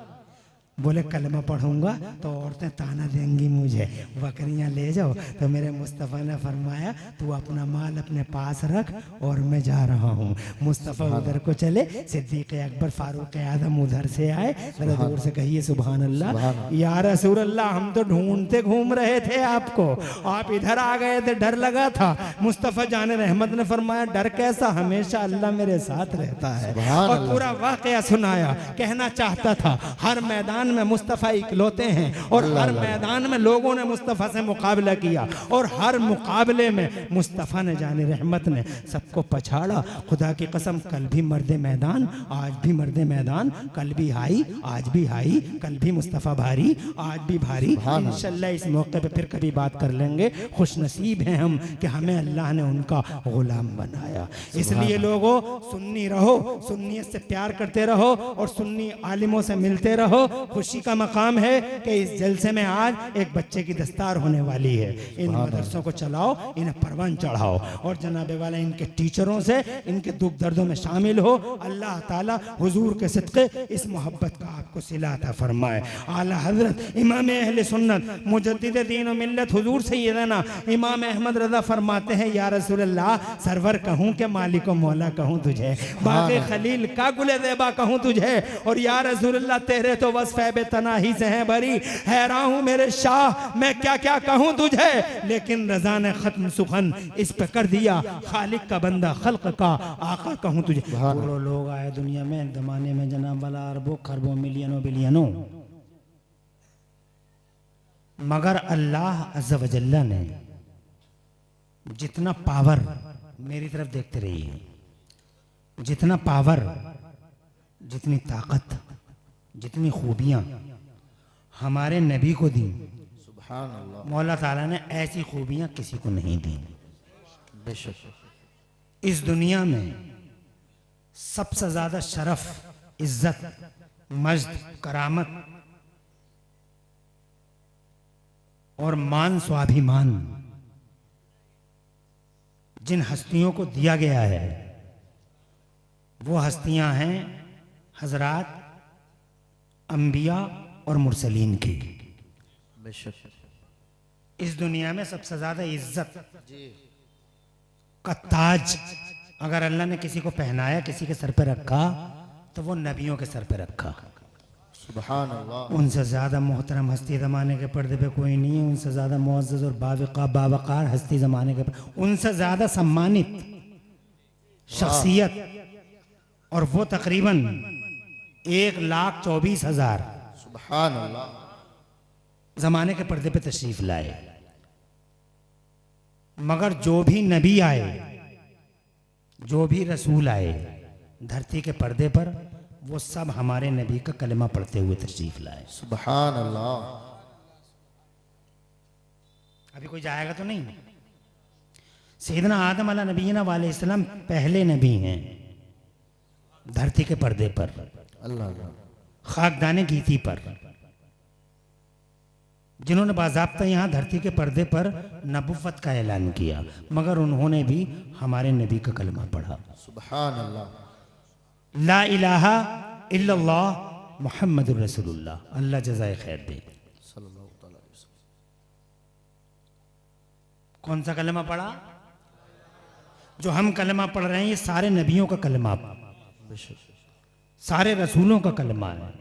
बोले कलमा पढ़ूंगा तो औरतें ताना देंगी मुझे, बकरियां ले जाओ। तो मेरे मुस्तफ़ा ने फरमाया तू अपना माल अपने पास रख और मैं जा रहा हूँ। मुस्तफ़ा उधर को चले, सिद्दीक़ अकबर फारूक आज़म उधर से आए। जरा दूर से कहिए सुभान अल्लाह। या रसूल अल्लाह, हम तो ढूंढते घूम रहे थे आपको, आप इधर आ गए थे, डर लगा था। मुस्तफ़ा जान रहमत ने फरमाया डर कैसा, हमेशा अल्लाह मेरे साथ रहता है। और पूरा वाक़या सुनाया। कहना चाहता था हर मैदान में मुस्तफ़ा इकलौते हैं और हर मैदान में लोगों ने मुस्तफ़ा से मुकाबला किया और हर मुकाबले में मुस्तफ़ा ने जाने रहमत ने सबको पछाड़ा। खुदा की कसम, कल भी मर्द मैदान, आज भी मर्द मैदान, कल भी हाई आज भी हाई, कल भी मुस्तफ़ा भारी आज भी भारी। इंशाअल्लाह इस मौके पे फिर कभी बात कर लेंगे। खुश नसीब हैं हम कि हमें अल्लाह ने उनका गुलाम बनाया। इसलिए लोगों, सुन्नी रहो, सुन्नियत से प्यार करते रहो और सुन्नी आलिमों से मिलते रहो। खुशी का मकाम है कि इस जलसे में आज एक बच्चे की दस्तार होने वाली है। इन मदरसों को चलाओ, इन्हें परवान चढ़ाओ और जनाबे वाला इनके टीचरों से इनके दुख दर्दों में शामिल हो। अल्लाह ताला हुजूर के सदक़े इस मोहब्बत का आपको सिला अता फरमाए। आला हजरत इमाम अहले सुन्नत मुजद्दिद दीन व मिल्लत हुजूर सैयदना इमाम अहमद रज़ा फरमाते हैं या रसूल अल्लाह, सरवर कहूँ के मालिक व मौला कहूँ तुझे, बाक़ी खलील का गुले ज़ेबा कहूँ तुझे, और या रसूल अल्लाह तेरे तो वस्फ़ बेतनाही से हैं भरी। हैरान हूँ मेरे शाह, मैं क्या क्या कहूँ तुझे, लेकिन रज़ा ने ख़त्म सुखन इस पे कर दिया। खालिक का बंदा, खल्क का आका कहूँ तुझे। करोड़ों लोग आए दुनिया में, ज़माने में जनाब वाला अरबों खरबों मिलियनों बिलियनों, मगर अल्लाह अज़्ज़ा व जल्ला ने जितना पावर, मेरी तरफ देखते रहिए, जितना पावर, जितनी ताकत, जितनी खूबियाँ हमारे नबी को दी, सुभान अल्लाह, मौला ताला ने ऐसी खूबियाँ किसी को नहीं दी। बेशक इस दुनिया में सबसे ज़्यादा शरफ, इज्जत, मजद, करामत और मान स्वाभिमान जिन हस्तियों को दिया गया है वो हस्तियां हैं हजरात अंबिया और मुरसलीन की। इस दुनिया में सबसे ज्यादा इज्जत का ताज अगर अल्लाह ने किसी को पहनाया, किसी के सर पे रखा, तो वो नबियों के सर पे रखा। सुभान अल्लाह। उनसे ज्यादा मोहतरम हस्ती जमाने के पर्दे पे कोई नहीं है, उनसे ज्यादा मुअज़्ज़ज़ और बावकार हस्ती जमाने के, उनसे ज्यादा सम्मानित शख्सियत, और वो तकरीबन 1,24,000 सुभान अल्लाह जमाने के पर्दे पे तशरीफ लाए। मगर जो भी नबी आए, जो भी रसूल आए धरती के पर्दे पर, वो सब हमारे नबी का कलमा पढ़ते हुए तशरीफ लाए। सुभान अल्लाह। अभी कोई जाएगा तो नहीं? सैयदना आदम अला नबीना वालेहिस्सलाम पहले नबी हैं धरती के पर्दे पर, अल्लाह खाकदाने गीती पर, जिन्होंने बाज़ाब्ता यहाँ धरती के पर्दे पर नबुव्वत का ऐलान किया, मगर उन्होंने भी हमारे नबी का कलमा पढ़ा। सुभान अल्लाह। ला इलाहा इल्लल्लाह मुहम्मदुर रसूलुल्लाह, अल्लाह जज़ाए खैर दे। कौन सा कलमा पढ़ा? जो हम कलमा पढ़ रहे हैं ये सारे नबियों का कलमा, सारे रसूलों का कलमा है।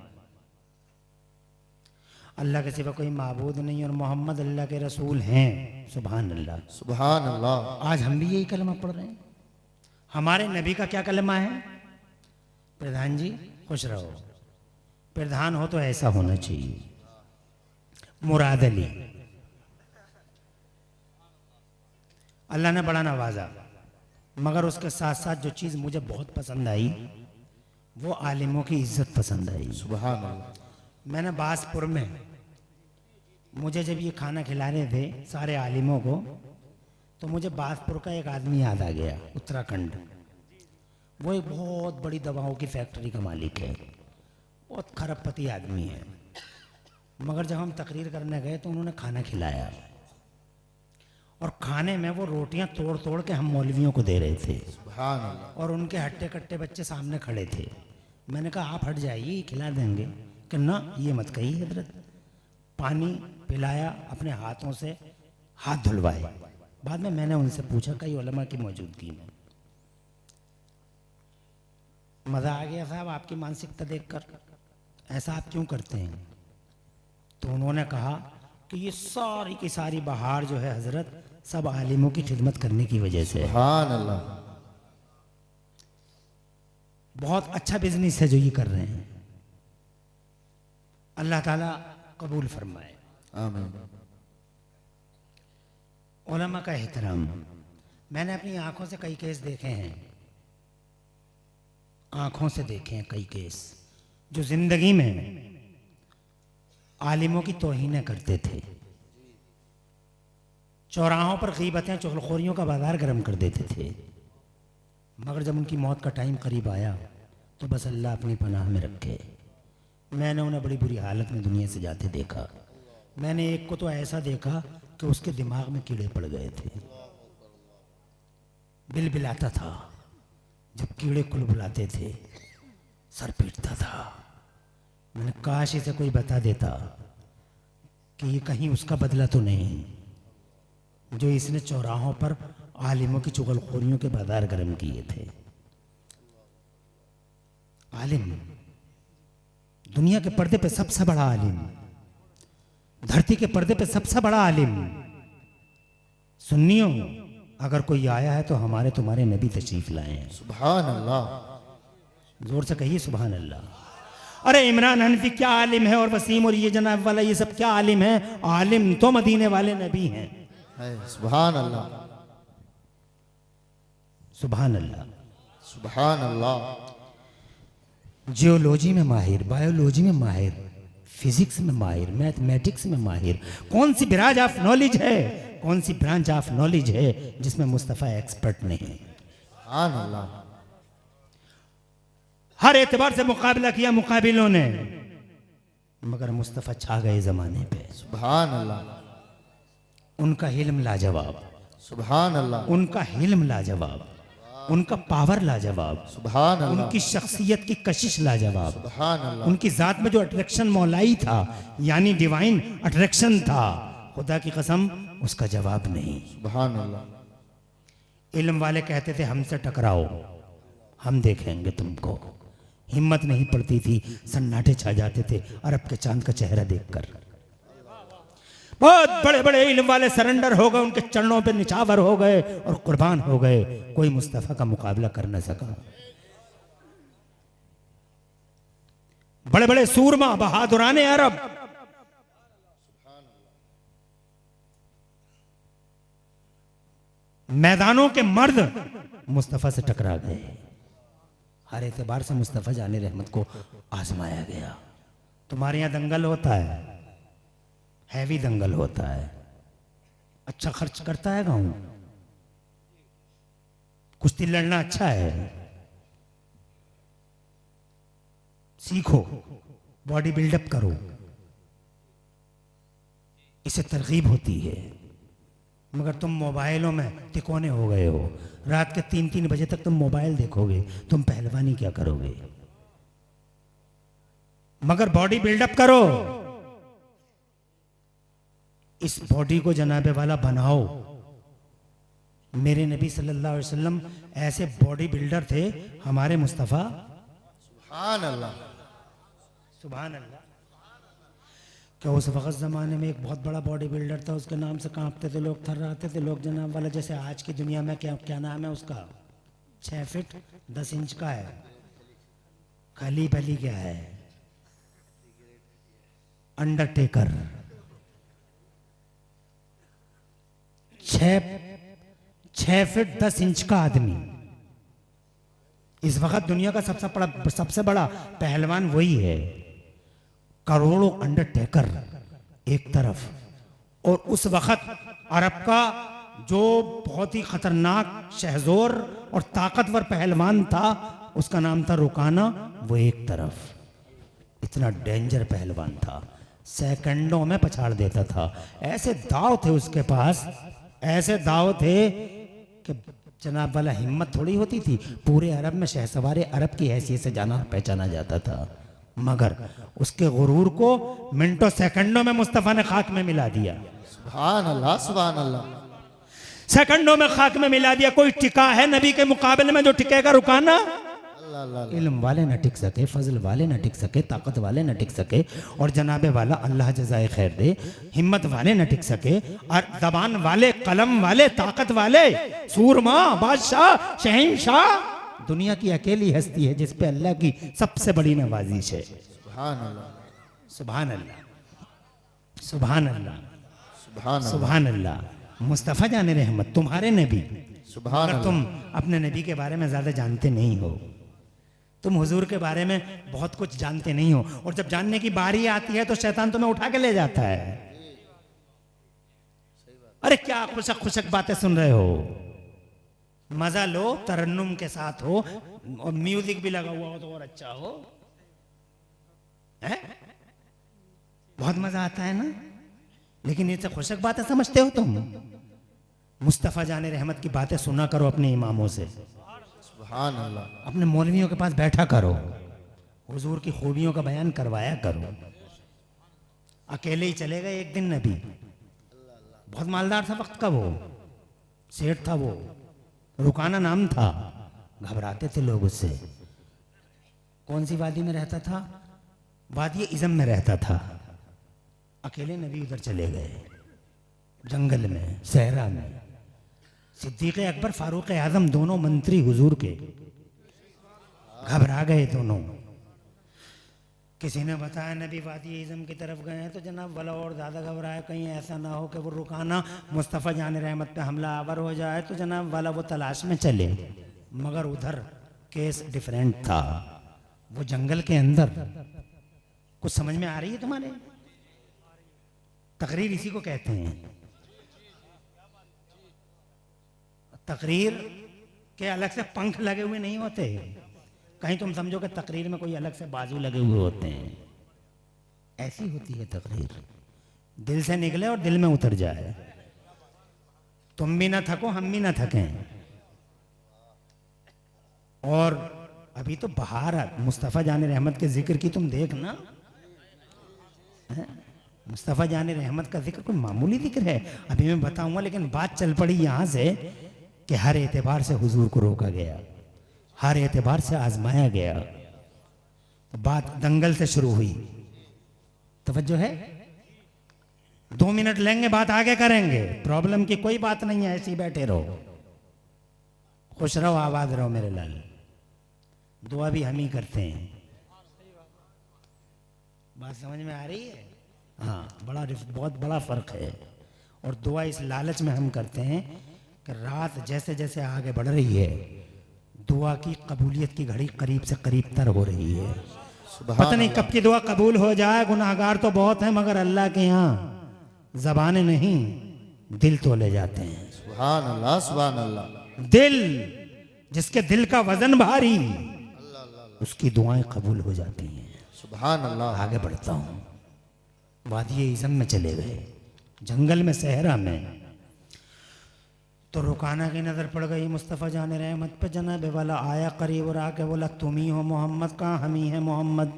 अल्लाह के सिवा कोई माबूद नहीं और मोहम्मद अल्लाह के रसूल हैं। सुभान अल्लाह, सुभान अल्लाह। आज हम भी यही कलमा पढ़ रहे हैं। हमारे नबी का क्या कलमा है? प्रधान जी खुश रहो, प्रधान हो तो ऐसा होना चाहिए, मुराद अली। अल्लाह ने बड़ा नवाजा, मगर उसके साथ साथ जो चीज़ मुझे बहुत पसंद आई वो आलिमों की इज्जत पसंद आई। सुभान अल्लाह। मैंने बासपुर में, मुझे जब ये खाना खिला रहे थे सारे आलिमों को, तो मुझे बासपुर का एक आदमी याद आ गया, उत्तराखंड। वो एक बहुत बड़ी दवाओं की फैक्ट्री का मालिक है, बहुत खरबपति आदमी है। मगर जब हम तकरीर करने गए तो उन्होंने खाना खिलाया, और खाने में वो रोटियां तोड़ तोड़ के हम मौलवियों को दे रहे थे। सुभान अल्लाह। और उनके हट्टे कट्टे बच्चे सामने खड़े थे। मैंने कहा आप हट जाइए, खिला देंगे। कि ना ये मत कहिए हजरत। पानी पिलाया, अपने हाथों से हाथ धुलवाए। बाद में मैंने उनसे पूछा कई उलमा की मौजूदगी में, मज़ा आ गया साहब आपकी मानसिकता देखकर, ऐसा आप क्यों करते हैं? तो उन्होंने कहा कि ये सारी की सारी बहार जो है हजरत, सब आलिमों की खिदमत करने की वजह से है। सुभान अल्लाह। बहुत अच्छा बिजनेस है जो ये कर रहे हैं, अल्लाह ताला कबूल फरमाए। आमीन। उलमा का एहतराम, मैंने अपनी आंखों से कई केस देखे हैं, आंखों से देखे हैं कई केस जो जिंदगी में आलिमों की तौहीनें करते थे, चौराहों पर गीबतें चुगलखोरियों का बाजार गर्म कर देते थे, मगर जब उनकी मौत का टाइम करीब आया तो बस अल्लाह अपनी पनाह में रखे। मैंने उन्हें बड़ी बुरी हालत में दुनिया से जाते देखा। मैंने एक को तो ऐसा देखा कि उसके दिमाग में कीड़े पड़ गए थे, बिलबिलाता था, जब कीड़े कुलबुलाते थे सर पीटता था। मैंने काश इसे कोई बता देता कि ये कहीं उसका बदला तो नहीं जो इसने चौराहों पर आलिमों की चुगलखोरियों के बाजार गर्म किए थे। आलिम दुनिया के पर्दे पे सबसे बड़ा आलिम, धरती के पर्दे पे सबसे बड़ा आलिम। सुन्नियों, अगर कोई आया है तो हमारे तुम्हारे नबी तशरीफ लाए हैं। सुभान अल्लाह। जोर से कहिए सुभान अल्लाह। अरे इमरान हनफी क्या आलिम है, और वसीम और ये जनाब वाला ये सब क्या आलिम है? आलिम तो मदीने वाले नबी हैं। सुभान अल्लाह। सुभान अल्लाह। सुभान अल्लाह। जियोलॉजी में माहिर, बायोलॉजी में माहिर, फिजिक्स में माहिर, मैथमेटिक्स में माहिर। कौन सी ब्रांच ऑफ नॉलेज है, कौन सी ब्रांच ऑफ नॉलेज है जिसमें मुस्तफ़ा एक्सपर्ट नहीं? सुभान अल्लाह। हर एतबार से मुकाबला किया मुकाबिलों ने, मगर मुस्तफ़ा छा गए जमाने पे। सुभान अल्लाह। उनका हिल्म लाजवाब, सुभान अल्लाह। उनका हिल्म लाजवाब, उनका पावर लाजवाब, सुभान अल्लाह। उनकी शख्सियत की कशिश लाजवाब, सुभान अल्लाह। उनकी जात में जो अट्रैक्शन मौलाई था, यानी डिवाइन अट्रैक्शन था, खुदा की कसम उसका जवाब नहीं। सुभान अल्लाह। इल्म वाले कहते थे हमसे टकराओ, हम देखेंगे तुमको। हिम्मत नहीं पड़ती थी, सन्नाटे छा जाते थे अरब के चांद का चेहरा देखकर। बहुत बड़े बड़े इल्म वाले सरेंडर हो गए, उनके चरणों पे निछावर हो गए और कुर्बान हो गए। कोई मुस्तफा का मुकाबला कर न सका। बड़े बड़े सूरमा बहादुराने अरब, मैदानों के मर्द मुस्तफा से टकरा गए। हर एतबार से मुस्तफा जाने रहमत को आजमाया गया। तुम्हारे यहां दंगल होता है, हैवी दंगल होता है, अच्छा खर्च करता है गांव, कुश्ती लड़ना अच्छा है, सीखो, बॉडी बिल्डअप करो, इससे तरगीब होती है। मगर तुम मोबाइलों में तिकोने हो गए हो, रात के 3-3 बजे तक तुम मोबाइल देखोगे, तुम पहलवानी क्या करोगे? मगर बॉडी बिल्डअप करो, इस बॉडी को जनाबे वाला बनाओ। मेरे नबी सल्लल्लाहु अलैहि वसल्लम ऐसे बॉडी बिल्डर थे, हमारे मुस्तफ़ा। सुभान अल्लाह। सुभान अल्लाह। क्या उस वक्त ज़माने में एक बहुत बड़ा बॉडी बिल्डर था, उसके नाम से कांपते थे लोग, थर्राते थे लोग जनाब वाला। जैसे आज की दुनिया में क्या नाम है उसका? 6 फीट 10 इंच का है, खलीफ अली क्या है? अंडरटेकर। 6 फीट 10 इंच का आदमी। इस वक्त दुनिया का सबसे बड़ा पहलवान वही है। करोड़ों अंडरटेकर एक तरफ, और उस वक्त अरब का जो बहुत ही खतरनाक शहजोर और ताकतवर पहलवान था, उसका नाम था रुकाना, वो एक तरफ। इतना डेंजर पहलवान था, सेकंडों में पछाड़ देता था। ऐसे दाव थे उसके पास, ऐसे दाव थे कि जनाब वाला हिम्मत थोड़ी होती थी। पूरे अरब में शहसवार अरब की हैसियत से जाना पहचाना जाता था। मगर उसके गुरूर को मिनटों सेकंडों में मुस्तफ़ा ने खाक में मिला दिया। सुभान अल्लाह, सुभान अल्लाह। सेकंडों में खाक में मिला दिया। कोई टिका है नबी के मुकाबले में जो टिकेगा रुकाना? अल्लाह अल्लाह। इल्म वाले न टिक सके, फजल वाले न टिक सके, ताकत वाले न टिक सके, और जनाबे वाला अल्लाह जज़ाए खैर दे, हिम्मत वाले न टिक सके, और जबान वाले, कलम वाले, ताकत वाले, सूरमा, बादशाह, शहंशाह, दुनिया की अकेली हस्ती है जिस पे अल्लाह की सबसे बड़ी नवाजिश है। सुभान अल्लाह, सुभान अल्लाह, सुभान अल्लाह, सुभान अल्लाह, सुभान अल्लाह। मुस्तफ़ा जाने रहमत, तुम्हारे नबी, सुभान मगर अल्लाह। तुम अपने नबी के बारे में ज्यादा जानते नहीं हो। तुम हुजूर के बारे में बहुत कुछ जानते नहीं हो, और जब जानने की बारी आती है तो शैतान तुम्हें उठा के ले जाता है। अरे क्या खुशक खुशक बातें सुन रहे हो, मजा लो, तरन्नुम के साथ हो, और म्यूजिक भी लगा हुआ हो तो और अच्छा हो, है? बहुत मजा आता है ना। लेकिन ये सब खुशक बातें समझते हो तुम? मुस्तफ़ा जाने रहमत की बातें सुना करो अपने इमामों से, सुभान अल्लाह। अपने मौलवियों के पास बैठा करो, हुजूर की खूबियों का बयान करवाया करो। अकेले ही चले गए एक दिन नबी, बहुत मालदार था वक्त का, वो सेठ था, वो रुकाना नाम था, घबराते थे लोग उससे। कौन सी वादी में रहता था? वादी इज़म में रहता था। अकेले नबी उधर चले गए, जंगल में, सहरा में। सिद्दीक़ अकबर, फारूक आज़म, दोनों मंत्री हुजूर के, घबरा गए दोनों। किसी ने बताया नबी वादी इज़म की तरफ गए हैं, तो जनाब वाला और ज़्यादा घबराया, कहीं ऐसा ना हो कि वो रुकाना मुस्तफ़ा जान रहमत पे हमला आवर हो जाए, तो जनाब वाला वो तलाश में चले। मगर उधर केस डिफरेंट था, वो जंगल के अंदर। कुछ समझ में आ रही है तुम्हारे? तकरीर इसी को कहते हैं। तकरीर के अलग से पंख लगे हुए नहीं होते, कहीं तुम समझो कि तकरीर में कोई अलग से बाजू लगे हुए होते हैं। ऐसी होती है तकरीर, दिल से निकले और दिल में उतर जाए। तुम भी ना थको, हम भी ना थकें। और अभी तो बहार मुस्तफ़ा जाने रहमत के जिक्र की तुम देखना, मुस्तफ़ा जाने रहमत का जिक्र कोई मामूली जिक्र है? अभी मैं बताऊंगा, लेकिन बात चल पड़ी यहां से कि हर एतबार से हुजूर को रोका गया, हर एतबार से आजमाया गया। तो बात दंगल से शुरू हुई। तवज्जो है? 2 मिनट लेंगे, बात आगे करेंगे, प्रॉब्लम की कोई बात नहीं है, ऐसे ही बैठे रहो, खुश रहो, आबाद रहो मेरे लाल। दुआ भी हम ही करते हैं। बात समझ में आ रही है? हाँ, बहुत बड़ा फर्क है। और दुआ इस लालच में हम करते हैं कि रात जैसे जैसे आगे बढ़ रही है, दुआ की कबूलियत की घड़ी करीब से करीब तर हो रही है। पता नहीं कब की दुआ कबूल हो जाए। गुनाहगार तो बहुत है, मगर अल्लाह के यहाँ ज़बानें नहीं, दिल तोले जाते हैं। सुभान अल्लाह, सुभान अल्लाह। दिल, जिसके दिल का वजन भारी, उसकी दुआएं कबूल हो जाती हैं। सुभान अल्लाह। आगे बढ़ता हूँ। वादी इज़म में चले गए, जंगल में, सहरा में। तो रुकाना की नज़र पड़ गई मुस्तफ़ा जाने रहमत पे। जनाब वाला आया करीब और आके बोला, तुम ही हो मोहम्मद? का हम ही है मोहम्मद।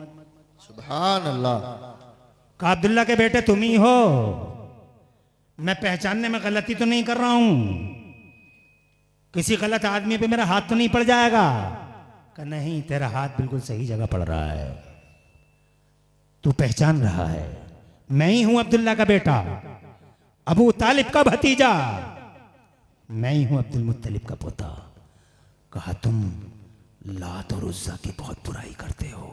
सुभान अल्लाह। का अब्दुल्ला के बेटे तुम ही हो? मैं पहचानने में गलती तो नहीं कर रहा हूं? किसी गलत आदमी पे मेरा हाथ तो नहीं पड़ जाएगा? का नहीं, तेरा हाथ बिल्कुल सही जगह पड़ रहा है, तू पहचान रहा है, मैं ही हूं अब्दुल्ला का बेटा, अबू तालिब का भतीजा, मैं ही हूं अब्दुल मुत्तलिब का पोता। कहा, तुम लात और उज़्ज़ा की बहुत बुराई करते हो,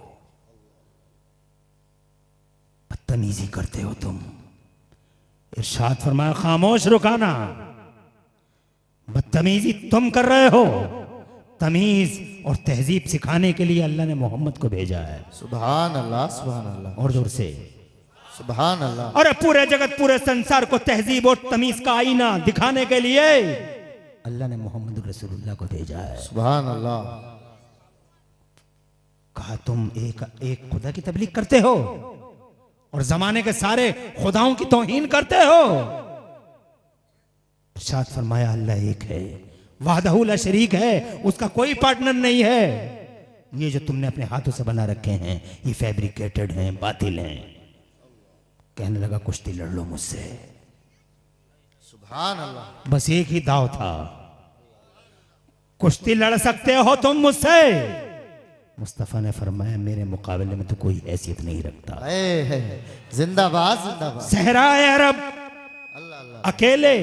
बदतमीजी करते हो तुम। इरशाद फरमाया, खामोश रुकाना, बदतमीजी तुम कर रहे हो। तमीज और तहजीब सिखाने के लिए अल्लाह ने मोहम्मद को भेजा है। सुभान अल्लाह, सुभान अल्लाह। और जोर से सुभान अल्लाह। और पूरे जगत, पूरे संसार को तहजीब और तमीज का आईना दिखाने के लिए अल्लाह ने मोहम्मद रसूलुल्लाह को भेजा है। सुभान अल्लाह। कहा, तुम एक खुदा की तबलीग करते हो और जमाने के सारे खुदाओं की तौहीन करते हो। इरशाद फरमाया, अल्लाह एक है, वहदहू ला शरीक है, उसका कोई पार्टनर नहीं है। ये जो तुमने अपने हाथों से बना रखे हैं ये फैब्रिकेटेड हैं, बातिल हैं। कहने लगा कुश्ती लड़ लो मुझसे। सुभान अल्लाह। बस एक ही दाव था, कुश्ती लड़ सकते हो तुम मुझसे। मुस्तफा ने फरमाया मेरे मुकाबले में तो कोई हैसियत नहीं रखता। जिंदाबाद जिंदाबाद। सहराए अरब अकेले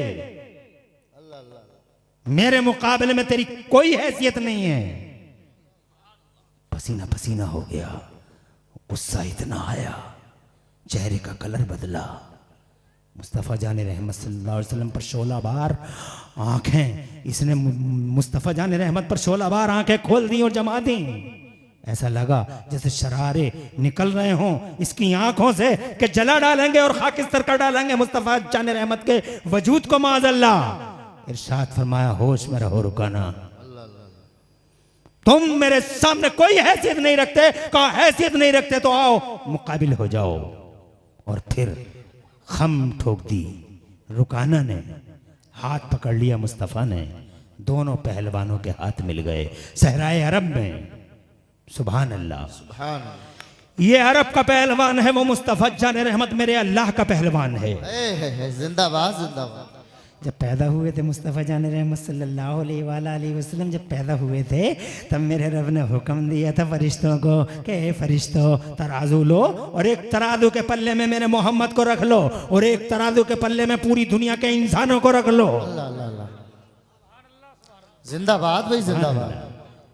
मेरे मुकाबले में तेरी कोई हैसियत नहीं है। पसीना पसीना हो गया, गुस्सा इतना आया, चेहरे का कलर बदला। मुस्तफ़ा जान रहमत सल्लल्लाहु अलैहि वसल्लम पर शोला बार आंखें, इसने मुस्तफ़ा जान रहमत पर शोला बार आंखें खोल दी और जमा दी। ऐसा लगा जैसे शरारे निकल रहे हों इसकी आंखों से कि जला डालेंगे और खाकिस्तर कर डालेंगे मुस्तफ़ा जान रहमत के वजूद को। माज़अल्लाह। इरशाद फरमाया होश में रहो, रुकाना। तुम मेरे सामने कोई हैसियत नहीं रखते, कहा हैसियत नहीं रखते तो आओ मुकाबिल हो जाओ। और फिर खम ठोक दी। रुकाना ने हाथ पकड़ लिया मुस्तफ़ा ने, दोनों पहलवानों के हाथ मिल गए सहराए अरब में। सुभान अल्लाह। सुभान। ये अरब का पहलवान है, वो मुस्तफ़ा जान रहमत मेरे अल्लाह का पहलवान है। जिंदाबाद जिंदाबाद। जब पैदा हुए थे मुस्तफ़ा जान रहमत सल्लल्लाहु अलैहि वसल्लम, जब पैदा हुए थे तब मेरे रब ने हुक्म दिया था फरिश्तों को कि फरिश्तों तराजू लो और एक तराजू के पल्ले में मेरे मोहम्मद को रख लो और एक तराजू के पल्ले में पूरी दुनिया के इंसानों को रख लो। जिंदाबाद भाई जिंदाबाद।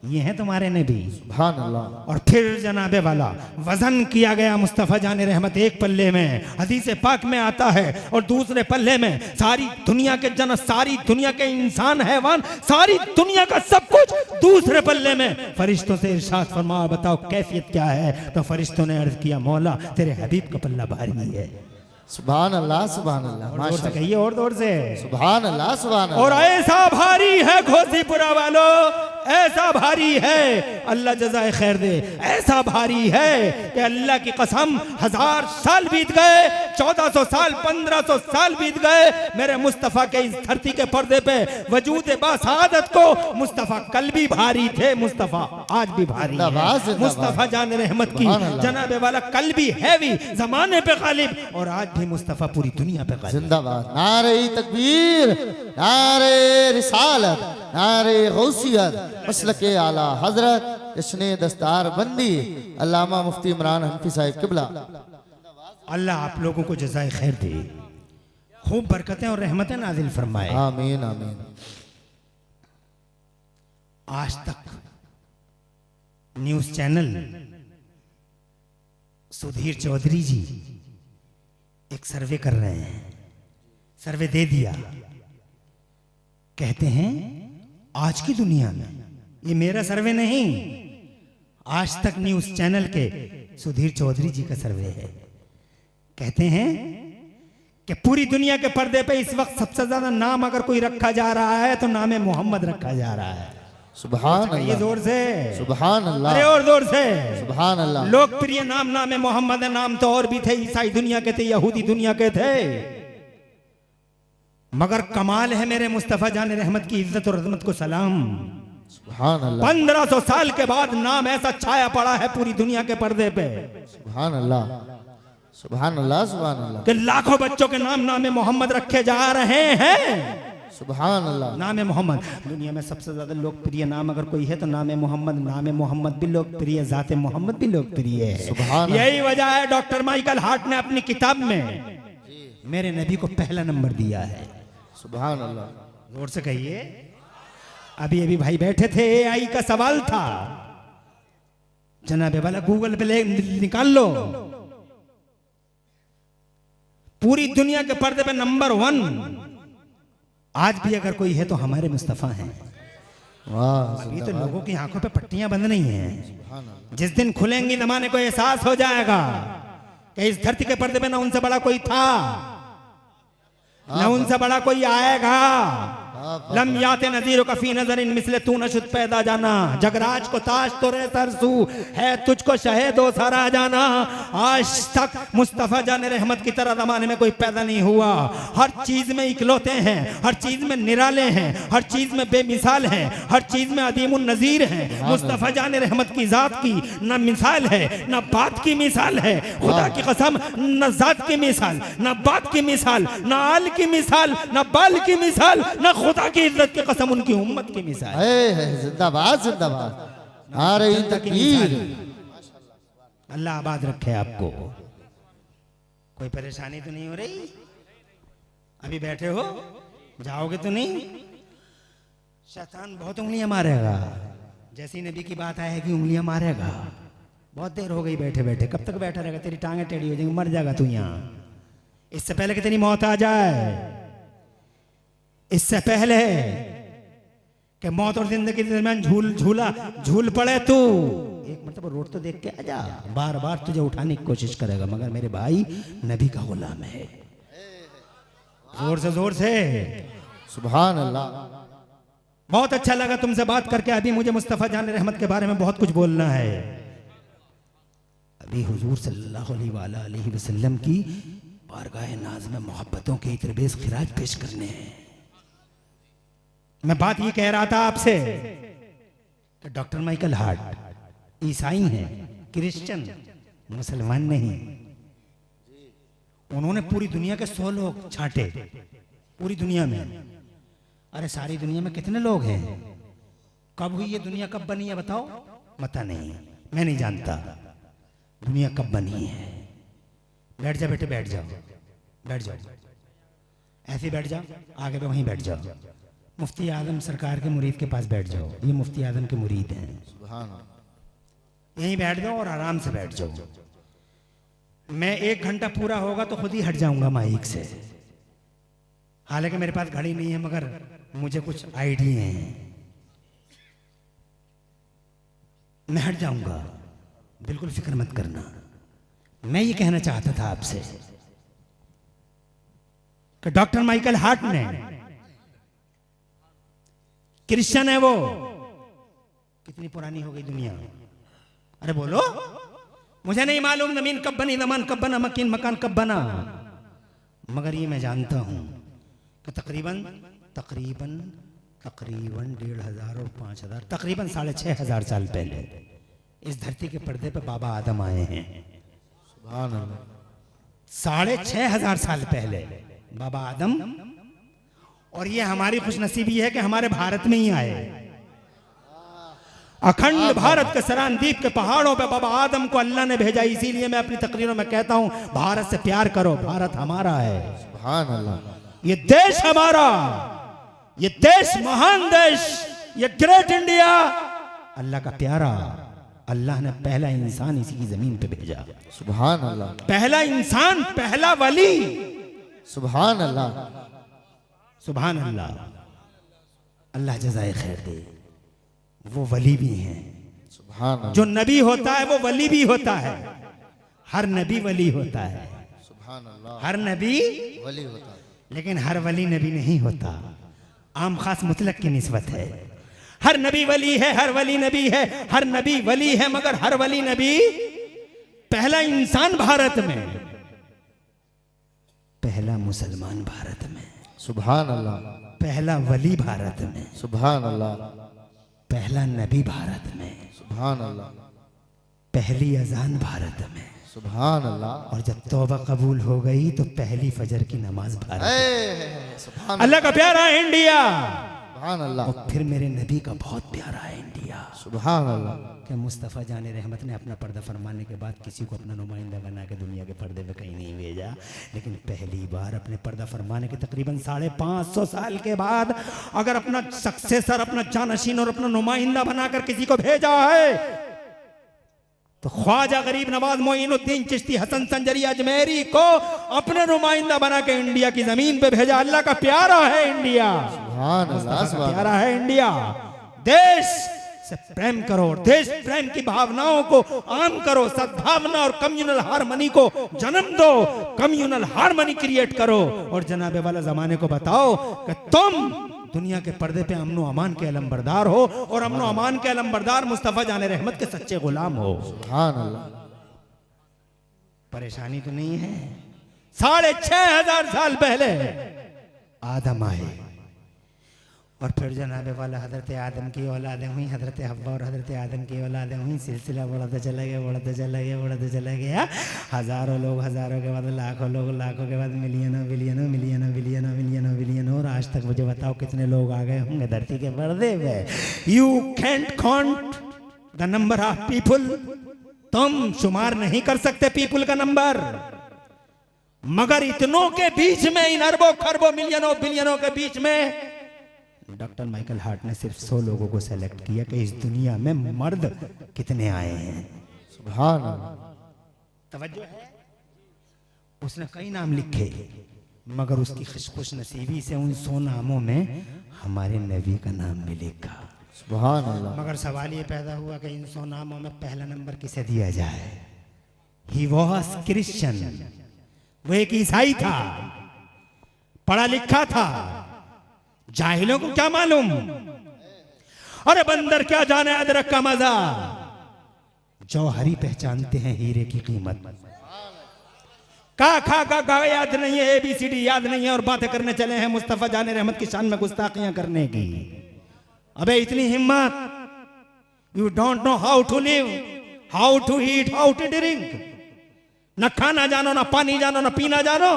ये है तुम्हारे नबी। सुभान अल्लाह। और फिर जनाबे वाला वजन किया गया मुस्तफ़ा जान रहमत एक पल्ले में, हदीस पाक में आता है, और दूसरे पल्ले में सारी दुनिया के जन, सारी दुनिया के इंसान हैवान, सारी दुनिया का सब कुछ दूसरे पल्ले में। फरिश्तों से इरशाद फरमाया बताओ कैफियत क्या है? तो फरिश्तों ने अर्ज किया मौला तेरे हबीब का पल्ला भारी है। सुभान अल्लाह सुभान अल्लाह। जोर से कहिए और जोर से। सुभान अल्लाह सुभान अल्लाह। और ऐसा भारी है घोसीपुरा वालों, ऐसा भारी है, अल्लाह जज़ाए खैर दे, ऐसा भारी है कि अल्लाह की कसम 1000 साल बीत गए, 1400 साल 1500 साल बीत गए, मेरे मुस्तफ़ा के इस धरती के पर्दे पे वजूद बासादत को मुस्तफ़ा कल भी भारी थे, मुस्तफ़ा आज भी भारी है। मुस्तफ़ा जान रहमत की जनाबे वाला कल भी हैवी, जमाने पे गालिब, और आज भी मुस्तफ़ा पूरी दुनिया पे गालिब। जिंदाबाद। नारे तकबीर, नारे रिसालत, नारे गौसियत, मसलके आला हजरत, जश्ने दस्तार बंदी, अल्लामा मुफ्ती इमरान हनफी साहिब किबला। अल्लाह आप लोगों को जज़ाए खैर दे, खूब बरकतें और रहमतें नाजिल फरमाए। आमीन आमीन। आज तक न्यूज चैनल सुधीर चौधरी जी एक सर्वे कर रहे हैं, सर्वे दे दिया, कहते हैं आज की दुनिया में, ये मेरा सर्वे नहीं, आज तक न्यूज चैनल के सुधीर चौधरी जी का सर्वे है, कहते हैं कि पूरी दुनिया के पर्दे पे इस वक्त सबसे ज्यादा नाम अगर कोई रखा जा रहा है तो नाम मोहम्मद रखा जा रहा है। सुभान अल्लाह। जोर से सुभान अल्लाह। अरे और जोर से सुभान अल्लाह। लोकप्रिय नाम मोहम्मद है, नाम तो और भी थे, ईसाई दुनिया के थे, यहूदी दुनिया के थे, मगर कमाल है मेरे मुस्तफ़ा जान रहमत की इज्जत और अजमत को सलाम। सुभान अल्लाह। 1500 साल के बाद नाम ऐसा छाया पड़ा है पूरी दुनिया के पर्दे पे। सुभान अल्लाह सुभान अल्लाह सुभान अल्लाह। कि लाखों बच्चों के नाम मोहम्मद रखे जा रहे हैं। सुभान अल्लाह। नाम मोहम्मद दुनिया में सबसे ज्यादा लोकप्रिय नाम अगर कोई है तो नाम मोहम्मद भी लोकप्रिय, जाते मोहम्मद भी लोकप्रिय है। यही वजह है डॉक्टर माइकल हार्ट ने अपनी किताब में मेरे नबी को पहला नंबर दिया है। सुभान अल्लाह। जोर से कहिए। अभी अभी भाई बैठे थे, AI का सवाल था, जनाबे वाला गूगल पे निकाल लो, पूरी दुनिया के पर्दे पे नंबर 1 आज भी अगर कोई है तो हमारे मुस्तफ़ा हैं। अभी तो लोगों की आंखों पे पट्टियां बंद नहीं हैं, जिस दिन खुलेंगी जमाने को एहसास हो जाएगा कि इस धरती के पर्दे पे ना उनसे बड़ा कोई था, ना उनसे बड़ा कोई आएगा। लम याते नजीर कफी नजरिन मिसले तू नशुद पैदा जाना, जगराज को ताज तो रे सरसू है तुझको शहे दो सारा जाना। आज तक मुस्तफा जान रहमत की तरह जमाने में कोई पैदा नहीं हुआ। हर चीज में इकलौते हैं, हर चीज में निराले हैं, हर चीज में बेमिसाल हैं, हर चीज में अदीमुन नजीर हैं। मुस्तफा जान रहमत की जात की न मिसाल है न बात की मिसाल है। खुदा की कसम न जात की मिसाल, न बात की मिसाल, न आल की मिसाल, न बाल की मिसाल, न खुदा की इज्जत की कसम उनकी उम्मत की मिसाल। जिंदाबाद जिंदाबाद, नारे तकबीर। अल्लाह आबाद रखे आपको। कोई परेशानी तो नहीं हो रही? अभी बैठे हो, जाओगे तो नहीं? शैतान बहुत उंगलियां मारेगा। जैसी नबी की बात आएगी उंगलियां मारेगा। बहुत देर हो गई बैठे बैठे, कब तक बैठा रहेगा? तेरी टांगे टेढ़ी हो जाएंगी, मर जाएगा तू यहाँ। इससे पहले कि तेरी मौत आ जाए, इससे पहले कि मौत और जिंदगी के दरमियान झूल पड़े तू, एक मतलब रोड तो देख के आ जा। बार बार तुझे उठाने की कोशिश करेगा, मगर मेरे भाई नबी का गुलाम है। जोर से सुभान अल्लाह। बहुत अच्छा लगा तुमसे बात करके। अभी मुझे मुस्तफा जान रहमत के बारे में बहुत कुछ बोलना है। अभी हुजूर सल्लल्लाहु अलैहि वसल्लम की बारगाह नाज में मोहब्बतों के इतरबेज खिराज पेश करने हैं। मैं बात ये कह रहा था आपसे कि डॉक्टर माइकल हार्ट ईसाई हैं, क्रिश्चियन, मुसलमान नहीं। उन्होंने पूरी दुनिया के 100 लोग छांटे, पूरी दुनिया में। अरे सारी दुनिया में कितने लोग हैं? कब हुई ये दुनिया, कब बनी है बताओ? पता नहीं, मैं नहीं जानता दुनिया कब बनी है। बैठ जा बेटे, बैठ जाओ, बैठ जाओ, ऐसे बैठ जाओ, आगे पे वहीं बैठ जाओ। मुफ्ती आजम सरकार के मुरीद के पास बैठ जाओ। ये मुफ्ती आजम के मुरीद हैं, यहीं बैठ जाओ और आराम से बैठ जाओ। मैं 1 घंटा पूरा होगा तो खुद ही हट जाऊंगा माइक से। हालांकि मेरे पास घड़ी नहीं है, मगर मुझे कुछ आइडिया हैं, मैं हट जाऊंगा, बिल्कुल फिक्र मत करना। मैं ये कहना चाहता था आपसे कि डॉक्टर माइकल हार्ट ने, क्रिश्चियन है वो। कितनी पुरानी हो गई दुनिया? अरे बोलो, मुझे नहीं मालूम जमीन कब बनी, जमान कब बना, मकीन मकान कब बना, मगर ये मैं जानता हूं कि तकरीबन 1,500 और 5,000, तकरीबन 6,500 साल पहले इस धरती के पर्दे पे बाबा आदम आए हैं। 6,500 साल पहले बाबा आदम। और ये हमारी खुशनसीबी है कि हमारे भारत में ही आए। अखंड भारत के सरान द्वीप के पहाड़ों पे बाबा आदम को अल्लाह ने भेजा। इसीलिए मैं अपनी तकरीरों में कहता हूं, भारत से प्यार करो, भारत हमारा है। सुभान अल्लाह। ये देश हमारा, ये देश महान देश, ये ग्रेट इंडिया अल्लाह का प्यारा। अल्लाह ने पहला इंसान इसी की जमीन पे भेजा। सुभान अल्लाह। पहला इंसान, पहला वली। सुभान अल्लाह, सुभान अल्लाह। अल्लाह जज़ाए खैर दे। वो वली भी हैं। सुभान अल्लाह। जो नबी होता है वो वली भी होता है। हर नबी वली होता है। सुभान अल्लाह। हर नबी वली होता है, लेकिन हर वली नबी नहीं होता। आम खास मुतलक की निस्बत है। हर नबी वली है, हर वली नबी है, हर नबी वली है, मगर हर वली नबी। पहला इंसान भारत में, पहला मुसलमान भारत में। सुभान अल्लाह। पहला वली भारत में। सुभान अल्लाह। पहला नबी भारत में। सुभान अल्लाह। पहली अजान भारत में। सुभान अल्लाह। और जब तौबा कबूल हो गई तो पहली फजर की नमाज भारत में। सुभान अल्लाह का प्यारा है इंडिया। सुभान अल्लाह। और फिर मेरे नबी का बहुत प्यारा है इंडिया। सुभान अल्लाह। कि मुस्तफ़ा जान रहमत ने अपना पर्दा फरमाने के बाद किसी को अपना नुमाइंदा बना के दुनिया के पर्दे पे कहीं नहीं भेजा, लेकिन पहली बार अपने पर्दा फरमाने के तकरीबन 550 साल के बाद अगर अपना सक्सेसर, अपना जानशीन और अपना नुमाइंदा बनाकर किसी को भेजा है तो ख्वाजा गरीब नवाज मोइनुद्दीन चिश्ती हसन संजरी अजमेरी को अपने नुमाइंदा बना के इंडिया की जमीन पे भेजा। अल्लाह का प्यारा है इंडिया। सुभान अल्लाह। प्यारा है इंडिया। देश से प्रेम करो, देश प्रेम की भावनाओं को आम करो, सद्भावना और कम्युनल हार्मनी को जन्म दो, कम्युनल हार्मनी क्रिएट करो और जनाबे वाला जमाने को बताओ कि तुम दुनिया के पर्दे पे अमनो अमान के अलमबरदार हो और अमनो अमान के अलमबरदार मुस्तफा जाने रहमत के सच्चे गुलाम हो। सुभान अल्लाह। परेशानी तो नहीं है। 6500 साल पहले आदम आए और फिर जनाबे वाला हजरत आदम की औलादें हुई, हजरत हव्वा और हजरत आदम की औलादें हुई। सिलसिला बढ़ता चला गया, बढ़ता चला गया, बढ़ता चला गया। हजारों लोग, हजारों के बाद लाखों लोग, लाखों के बाद मिलियनों बिलियनों, मिलियनों बिलियनों, मिलियनों बिलियनों, और आज तक मुझे बताओ कितने लोग आ गए होंगे धरती के पर्दे पे। You can't count the number of people. तुम शुमार नहीं कर सकते पीपुल का नंबर, मगर इतनों के बीच में, इन अरबों खरबों मिलियनों बिलियनों के बीच में डॉक्टर माइकल हार्ट ने सिर्फ 100 लोगों को सेलेक्ट किया कि इस दुनिया में मर्द कितने आए हैं। सुभान अल्लाह। तवज्जो है। उसने कई नाम लिखे, मगर उसकी खुश नसीबी से उन 100 नामों में हमारे नबी का नाम भी लिखा। सुभान अल्लाह। मगर सवाल ये पैदा हुआ कि इन 100 नामों में पहला नंबर किसे दिया जाए। He was Christian. वो एक ईसाई था, पढ़ा लिखा था, जाहिलों को क्या मालूम। अरे बंदर क्या जाने अदरक का मजा। जौहरी पहचानते हैं हीरे की कीमत। का याद नहीं है, ABCD याद नहीं है और बातें करने चले हैं मुस्तफा जाने रहमत की शान में गुस्ताखियां करने की। अबे इतनी हिम्मत। You don't know how to live, how to eat, how to drink. न खाना जानो, न पानी जानो, न पीना जानो।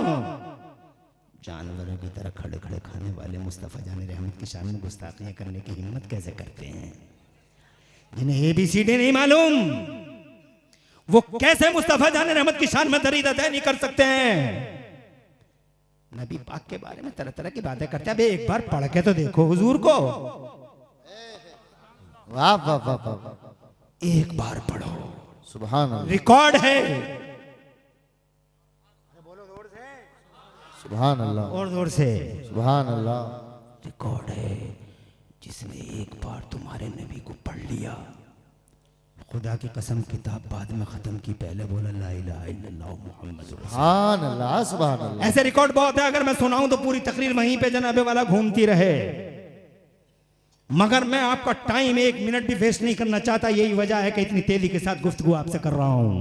जानवरों की तरह खड़े खड़े खाने वाले मुस्तफा जाने रहमत की शान में गुस्ताखियां करने की हिम्मत कैसे करते हैं। जिन्हें ABCD नहीं मालूम, वो कैसे मुस्तफा जाने रहमत की शान में दरीदा तय नहीं कर सकते हैं। नबी पाक के बारे में तरह तरह की बातें करते हैं। अबे एक बार पढ़ के तो देखो हुजूर को। वाह वाह वाह वाह। एक बार पढ़ो। सुभान अल्लाह। रिकॉर्ड है। सुभान अल्लाह। और जोर से सुभान अल्लाह। रिकॉर्ड है। जिसने एक बार तुम्हारे नबी को पढ़ लिया, खुदा की कसम किताब बाद में खत्म की, पहले बोला ला इलाहा इल्लल्लाह मुहम्मद रसूलुल्लाह। सुभान अल्लाह। सुभान अल्लाह। ऐसे रिकॉर्ड बहुत है, अगर मैं सुनाऊं तो पूरी तकरीर वहीं पे जनाबे वाला घूमती रहे। मगर मैं आपका टाइम 1 मिनट भी वेस्ट नहीं करना चाहता। यही वजह है कि इतनी तेजी के साथ गुफ्तगू आपसे कर रहा हूं।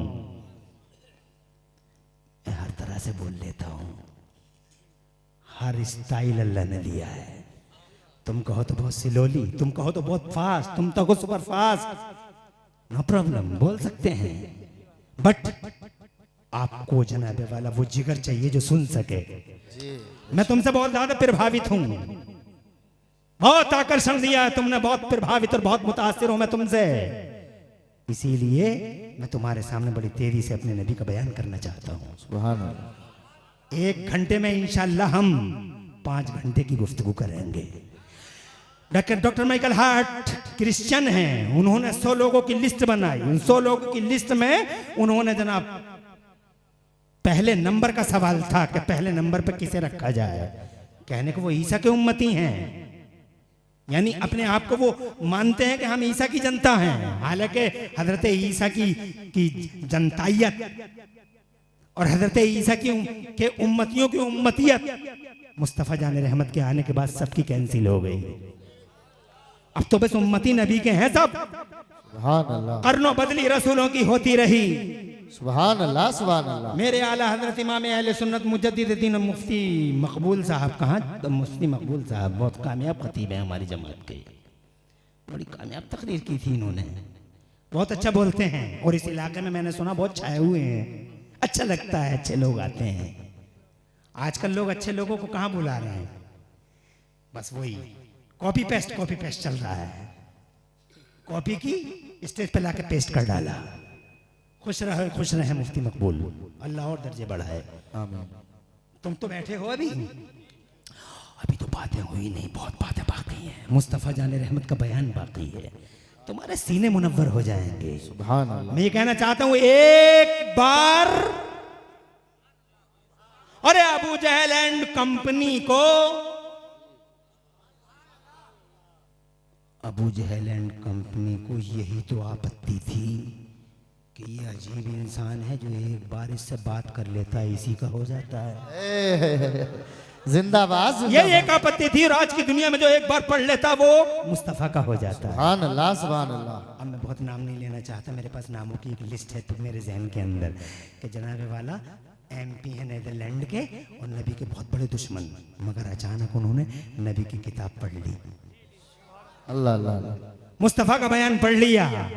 मैं हर तरह से बोल लेता हूं, हर स्टाइल अल्लाह ने दिया है। तुम कहो तो बहुत स्लोली, तुम कहो तो बहुत फास्ट, तुम तो कहो सुपर फास्ट, नो प्रॉब्लम, बोल सकते हैं। बट आपको जनाबे वाला वो जिगर चाहिए जो सुन सके। मैं तुमसे बहुत ज्यादा प्रभावित हूं, बहुत आकर्षण दिया है तुमने, बहुत प्रभावित और बहुत मुतासिर हूं मैं तुमसे। इसीलिए मैं तुम्हारे सामने बड़ी तेजी से अपने नबी का बयान करना चाहता हूं। सुभान अल्लाह। 1 घंटे में इंशाअल्लाह हम 5 घंटे की गुफ्तगू करेंगे। डॉक्टर माइकल हार्ट क्रिश्चियन हैं। उन्होंने 100 लोगों की लिस्ट बनाई। उन 100 लोगों की लिस्ट में उन्होंने जनाब पहले नंबर का सवाल था कि पहले नंबर पर किसे रखा जाए। कहने को वो ईसा के उम्मती हैं, यानी अपने आप को वो मानते हैं कि हम ईसा की जनता हैं। हालांकि हजरत ईसा की जनताइयत और हजरत ईसा के उम्मतियों की उम्मतियत मुस्तफा जाने रहमत के आने के बाद सबकी कैंसिल हो गई। अब तो बस उम्मती नबी के हैं सब। सुभान अल्लाह। कर्नों बदली रसूलों की होती रही। सुभान अल्लाह। सुभान अल्लाह। मेरे आला हजरत इमाम अहले सुन्नत मुजद्दिद दीन मुफ्ती मकबूल साहब, कहाँ तो मुफ्ती मकबूल साहब बहुत कामयाब खतीब है हमारी जमात के। बड़ी कामयाब तकरीर की थी इन्होंने, बहुत अच्छा बोलते हैं। और इस इलाके में मैंने सुना बहुत छाए हुए हैं। अच्छा लगता है, अच्छे लोग आते हैं। आजकल लोग अच्छे लोगों को कहाँ बुला रहे हैं, बस वही कॉपी पेस्ट चल रहा है। कॉपी की स्टेज पे लाके पेस्ट कर डाला। खुश रहे मुफ्ती मकबूल, अल्लाह और दर्जे बढ़ाए। आमीन। तुम तो बैठे हो, अभी तो बातें हुई नहीं, बहुत बातें बाकी हैं। मुस्तफा जाने रहमत का बयान बाकी है, तुम्हारे सीने मुनव्वर हो जाएंगे। सुभान अल्लाह। मैं ये कहना चाहता हूं एक बार, अरे अबू जहल एंड कंपनी को, अबू जहल एंड कंपनी को यही तो आपत्ति थी कि ये अजीब इंसान है जो एक बार इससे बात कर लेता है इसी का हो जाता है। जिंदाबाद ये एक आपत्ति थी, और आज की दुनिया में जो एक बार पढ़ लेता वो मुस्तफा का हो जाता है। सुभान अल्लाह सुभान अल्लाह। अब मैं बहुत नाम नहीं लेना चाहता, मेरे पास नामों की एक लिस्ट है तो मेरे जहन के अंदर कि जनाब वाला MP है नीदरलैंड के और नबी के बहुत बड़े दुश्मन, मगर अचानक उन्होंने नबी की किताब पढ़ ली, अल्लाह अल्लाह अल्लाह। मुस्तफा का बयान पढ़ लिया,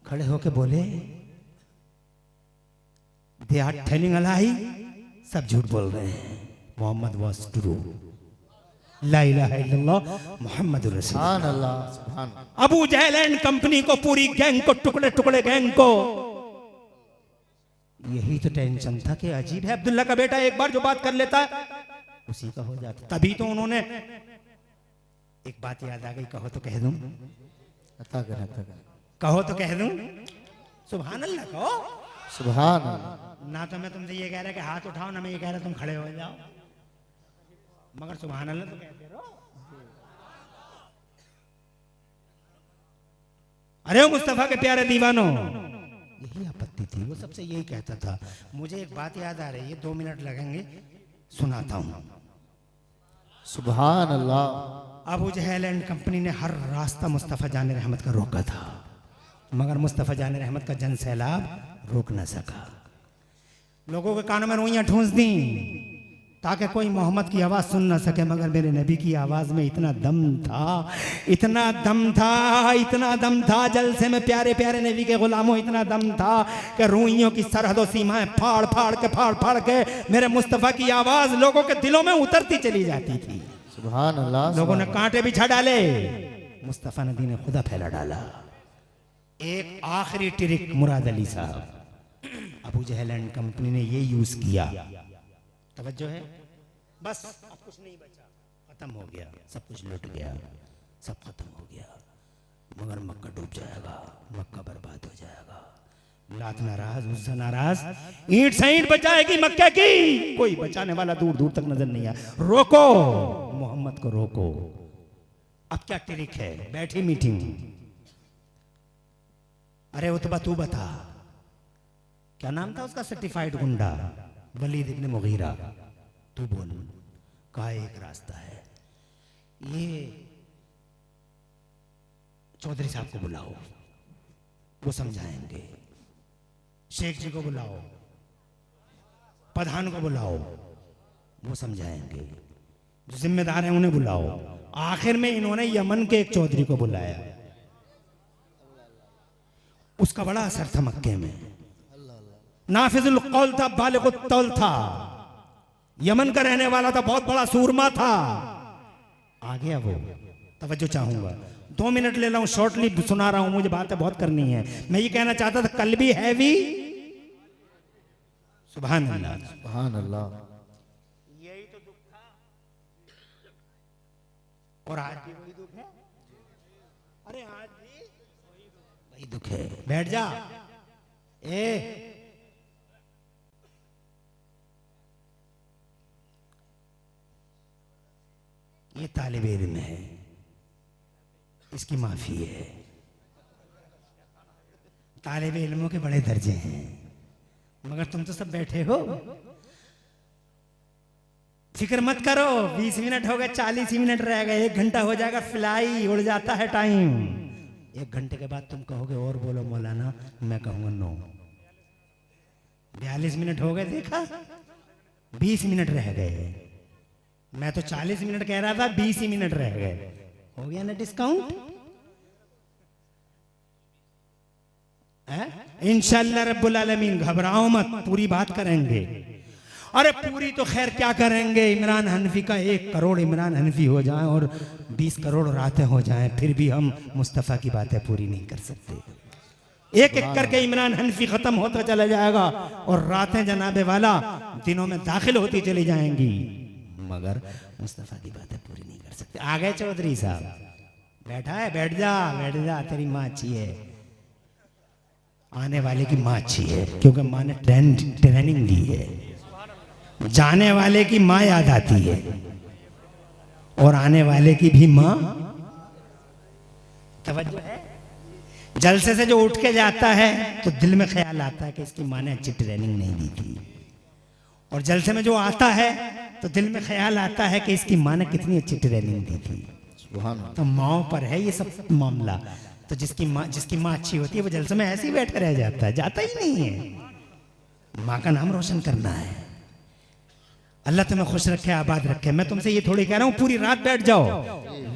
खड़े होके बोले दे आर टेलिंग अ लाई, सब झूठ बोल रहे हैं, मोहम्मद वाज ट्रू, ला इलाहा इल्लल्लाह मोहम्मद रसूल। सुभान अल्लाह सुभान। अबू जहल एंड कंपनी को, पूरी गैंग को, टुकड़े टुकड़े गैंग को यही तो टेंशन था कि अजीब है, अब्दुल्ला का बेटा एक बार जो बात कर लेता है उसी का हो जाता। तभी तो उन्होंने एक बात याद आ गई, कहो तो कह दूं, अता कर अता कर। कहो तो कह दूं, सुभान अल्लाह कहो। सुभान अल्लाह। ना तो मैं तुमसे ये कह रहा कि हाथ उठाओ, ना मैं ये कह रहा तुम खड़े हो जाओ, मगर सुभान अल्लाह तो कहते रहो। अरे ओ मुस्तफा के प्यारे दीवानों, यही आपत्ति थी, वो सबसे यही कहता था। मुझे एक बात याद आ रही है, 2 मिनट लगेंगे, सुनाता हूं। सुभान अल्लाह। अबू जहल एंड कंपनी ने हर रास्ता मुस्तफा जान रहमत का रोका था, मगर मुस्तफा जान रहमत का जन सैलाब रोक न सका। लोगों के कानों में रुइयां ठूंस दी ताकि कोई मोहम्मद की आवाज सुन ना सके, मगर मेरे नबी की आवाज में इतना दम था, इतना दम था, इतना दम था, जलसे में प्यारे प्यारे नबी के गुलामों इतना दम था कि रुइयों की सरहदों सीमाएं फाड़ फाड़ के मेरे मुस्तफा की आवाज लोगों के दिलों में उतरती चली जाती थी। सुभान अल्लाह। लोगों ने कांटे बिछा डाले, मुस्तफा ने दीन खुदा फैला डाला। एक आखिरी ट्रिक मुराद अली साहब, अबू जहल एंड कंपनी ने ये यूज किया, तवज्जो है, बस अब कुछ नहीं बचा, खत्म हो गया, सब कुछ लुट गया, सब खत्म हो गया, मगर मक्का डूब जाएगा, मक्का बर्बाद हो जाएगा। लात नाराज, उस्सा नाराज, ईंट से ईंट बचाएगी मक्के की, कोई बचाने वाला दूर दूर तक नजर नहीं आया। रोको मोहम्मद को, रोको। अब क्या ट्रिक है, बैठी मीटिंग, अरे उतबा तू बता, क्या नाम था उसका, सर्टिफाइड गुंडा वलीद इब्न मुगीरा, तू बोल। कहा एक रास्ता है, ये चौधरी साहब को बुलाओ, वो समझाएंगे, शेख जी को बुलाओ, प्रधान को बुलाओ, वो समझाएंगे, जो जिम्मेदार हैं उन्हें बुलाओ। आखिर में इन्होंने यमन के एक चौधरी को बुलाया, उसका बड़ा असर था मक्के में, नाफिजुल कौल था, बालिगुत तौल था, यमन का रहने वाला था, बहुत बड़ा सूरमा था। आ गया वो, तवज्जो चाहूंगा, 2 मिनट ले रहा हूं, शॉर्टली सुना रहा हूं, मुझे बातें बहुत करनी है। मैं ये कहना चाहता था, कल भी हैवी, सुभान अल्लाह सुभान अल्लाह। यही तो दुख था, और आज भी वही दुख है। अरे आज भी वही दुख है। बैठ जा, ये तालिब इल्म है, इसकी माफी है। तालिब इल्मों के बड़े दर्जे हैं, मगर तुम तो सब बैठे हो, फिक्र मत करो, 20 मिनट हो गए, 40 मिनट रह गए, 1 घंटा हो जाएगा, फ्लाई उड़ जाता है टाइम। 1 घंटे के बाद तुम कहोगे और बोलो मौलाना, मैं कहूंगा नो। 42 मिनट हो गए, देखा 20 मिनट रह गए, मैं तो 40 मिनट कह रहा था, 20 ही मिनट रह गए, हो गया ना डिस्काउंट। इंशाअल्लाह रब्बुल आलमीन, घबराओ मत, पूरी बात करेंगे। अरे पूरी तो खैर क्या करेंगे, इमरान हनफी का 1 करोड़ इमरान हनफी हो जाए और 20 करोड़ रातें हो जाएं, फिर भी हम मुस्तफ़ा की बातें पूरी नहीं कर सकते। एक एक करके इमरान हनफी खत्म होता चला जाएगा और रातें जनाबे वाला दिनों में दाखिल होती चली जाएंगी, मगर मुस्तफ़ा की बातें पूरी नहीं कर सकते। आ गए चौधरी साहब, बैठा है, बैठ जा, तेरी माँ अच्छी है, आने वाले की माँ अच्छी है, क्योंकि माँ ने ट्रेनिंग दी है। जाने वाले की माँ याद आती है और आने वाले की भी माँ। तवज्जो है, जलसे से जो उठ के जाता है तो दिल में ख्याल आता है कि इसकी माँ ने अच्छी ट्रेनिंग नहीं दी थी, और जलसे में जो आता है तो दिल में ख्याल आता है कि इसकी माँ ने कितनी अच्छी ट्रेनिंग दी थी। तो माँ पर है ये सब मामला। तो जिसकी माँ अच्छी होती है वो जलसे में ऐसे ही बैठा रह जाता है, जाता ही नहीं है। माँ का नाम रोशन करना है। अल्लाह तुम्हें खुश रखे, आबाद रखे। मैं तुमसे ये थोड़ी कह रहा हूँ पूरी रात बैठ जाओ,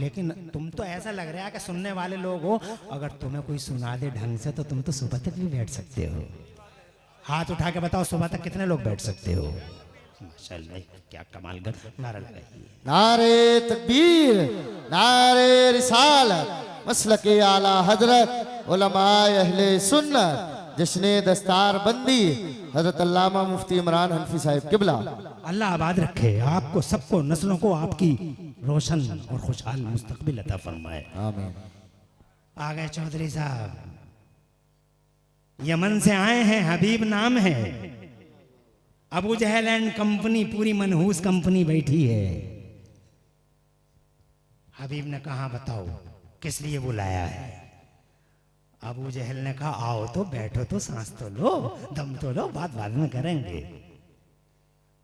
लेकिन तुम तो ऐसा लग रहा है कि सुनने वाले लोग हो, अगर तुम्हें कोई सुना दे ढंग से तो तुम तो सुबह तक भी बैठ सकते हो। हाथ उठा के बताओ सुबह तक कितने लोग बैठ सकते हो? माशाअल्लाह, क्या कमाल का नारा लगाइए। नारे तकबीर, नारे रिसालत, मसलके आला हजरत, उलमाए अहले सुन्नत, जश्ने दस्तार बंदी हजरत अल्लामा मुफ्ती इमरान हनफी साहिब किबला। अल्लाह आबाद रखे आपको, सबको, नस्लों को आपकी रोशन और खुशहाल मुस्तकबिल अता फरमाए। आमीन। आ गए चौधरी साहब, यमन से आए हैं, हबीब नाम है। अबू जहल एंड कंपनी, पूरी मनहूस कंपनी बैठी है। हबीब ने कहा बताओ किस लिए बुलाया है? अबू जहल ने कहा आओ तो बैठो तो सांस तो लो, दम तो लो, बात बाद में करेंगे।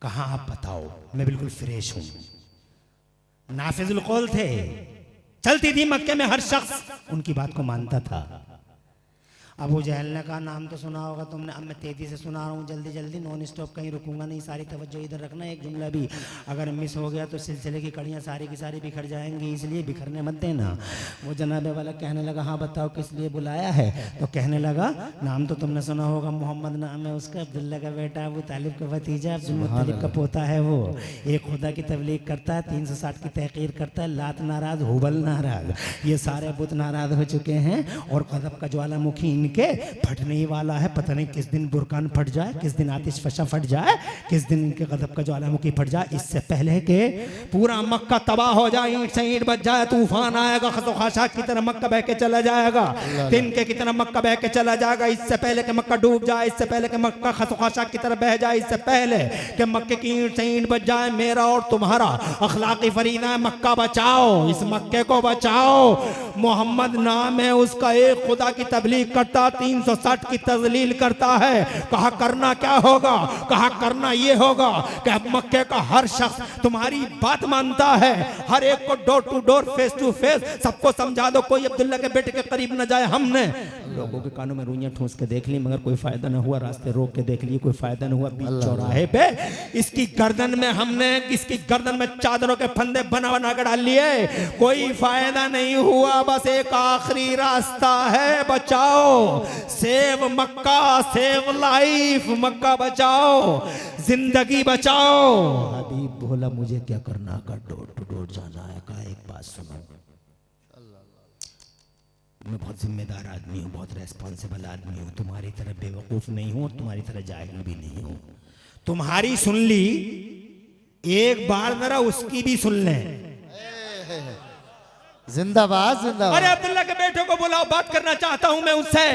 कहा आप बताओ, मैं बिल्कुल फ्रेश हूं। नाफिजुल कौल थे, चलती थी मक्के में हर शख्स उनकी बात को मानता था। अबू जहल ने कहा नाम तो सुना होगा तुमने, अब मैं तेजी से सुना रहा हूँ, जल्दी जल्दी, नॉन स्टॉप, कहीं रुकूंगा नहीं, सारी तवज्जो इधर रखना। एक जुमला भी अगर मिस हो गया तो सिलसिले की कड़ियाँ सारी की सारी बिखर जाएंगी, इसलिए बिखरने मत देना। वो जनाबे वाला कहने लगा हाँ बताओ किस लिए बुलाया है? तो कहने लगा नाम तो तुमने सुना होगा, मोहम्मद नाम है उसका, अब्दुल्ला का बेटा, अबू तालिब का भतीजा, अब्दुल मुत्तलिब का पोता है। वो एक खुदा की तबलीग करता है, 360 की तहकीर करता है, लात नाराज, हुबल नाराज, ये सारे बुत नाराज हो चुके हैं और गज़ब का ज्वालामुखी के फटने ही वाला है। पता नहीं किस दिन बुरकान फट जाए, किस दिन आतिश फशा फट जाए, किस दिन इनके गजब का ज्वालामुखी फट जाए। इससे पहले कि पूरा मक्का तबाह हो जाए, ईंट से ईंट बच जाए, तूफान आएगा, खसोखाशात की तरह मक्का बह के चला जाएगा, तिनके की तरह मक्का बह के चला जाएगा। इससे पहले कि मक्का डूब जाए, इससे पहले कि मक्का खसोखाशात की तरह बह जाए, इससे पहले कि मक्के की ईंट से ईंट बच जाए, मेरा और तुम्हारा अखलाकी फरीदा है, मक्का बचाओ, इस मक्के को बचाओ। मोहम्मद नाम है उसका, एक खुदा की तबलीग करता, 360 की तजलील करता है। कहा करना क्या होगा? कहा करना ये होगा कि अब मक्के का हर शख्स तुम्हारी बात मानता है, हर एक को door to door, face to face सबको समझा दो, कोई अब्दुल्ला के बेटे के करीब न जाए। हमने लोगों के कानों में रुइयां ठूस के देख ली मगर कोई फायदा न हुआ, रास्ते रोक के देख लिए कोई फायदा न हुआ, बीच चौराहे पे इसकी गर्दन में हमने, इसकी गर्दन में चादरों के फंदे बना बना कर डाल लिए, कोई फायदा नहीं हुआ। बस एक आखिरी रास्ता है, बचाओ, सेव मक्का, सेव लाइफ, मक्का बचाओ, जिंदगी बचाओ। हबीब बोला मुझे क्या करना, का डोर टू डोर जाना है। कहा एक बात सुनो, मैं बहुत जिम्मेदार आदमी हूँ, बहुत रेस्पॉन्सिबल आदमी हूँ, तुम्हारी तरह बेवकूफ नहीं हूँ और तुम्हारी तरह जाहिल भी नहीं हूँ। तुम्हारी सुन ली, एक बार जरा उसकी भी सुन लें। जिंदाबाद जिंदाबाद। अरे अब्दुल्ला के बेटे को बुलाओ, बात करना चाहता हूं मैं उससे।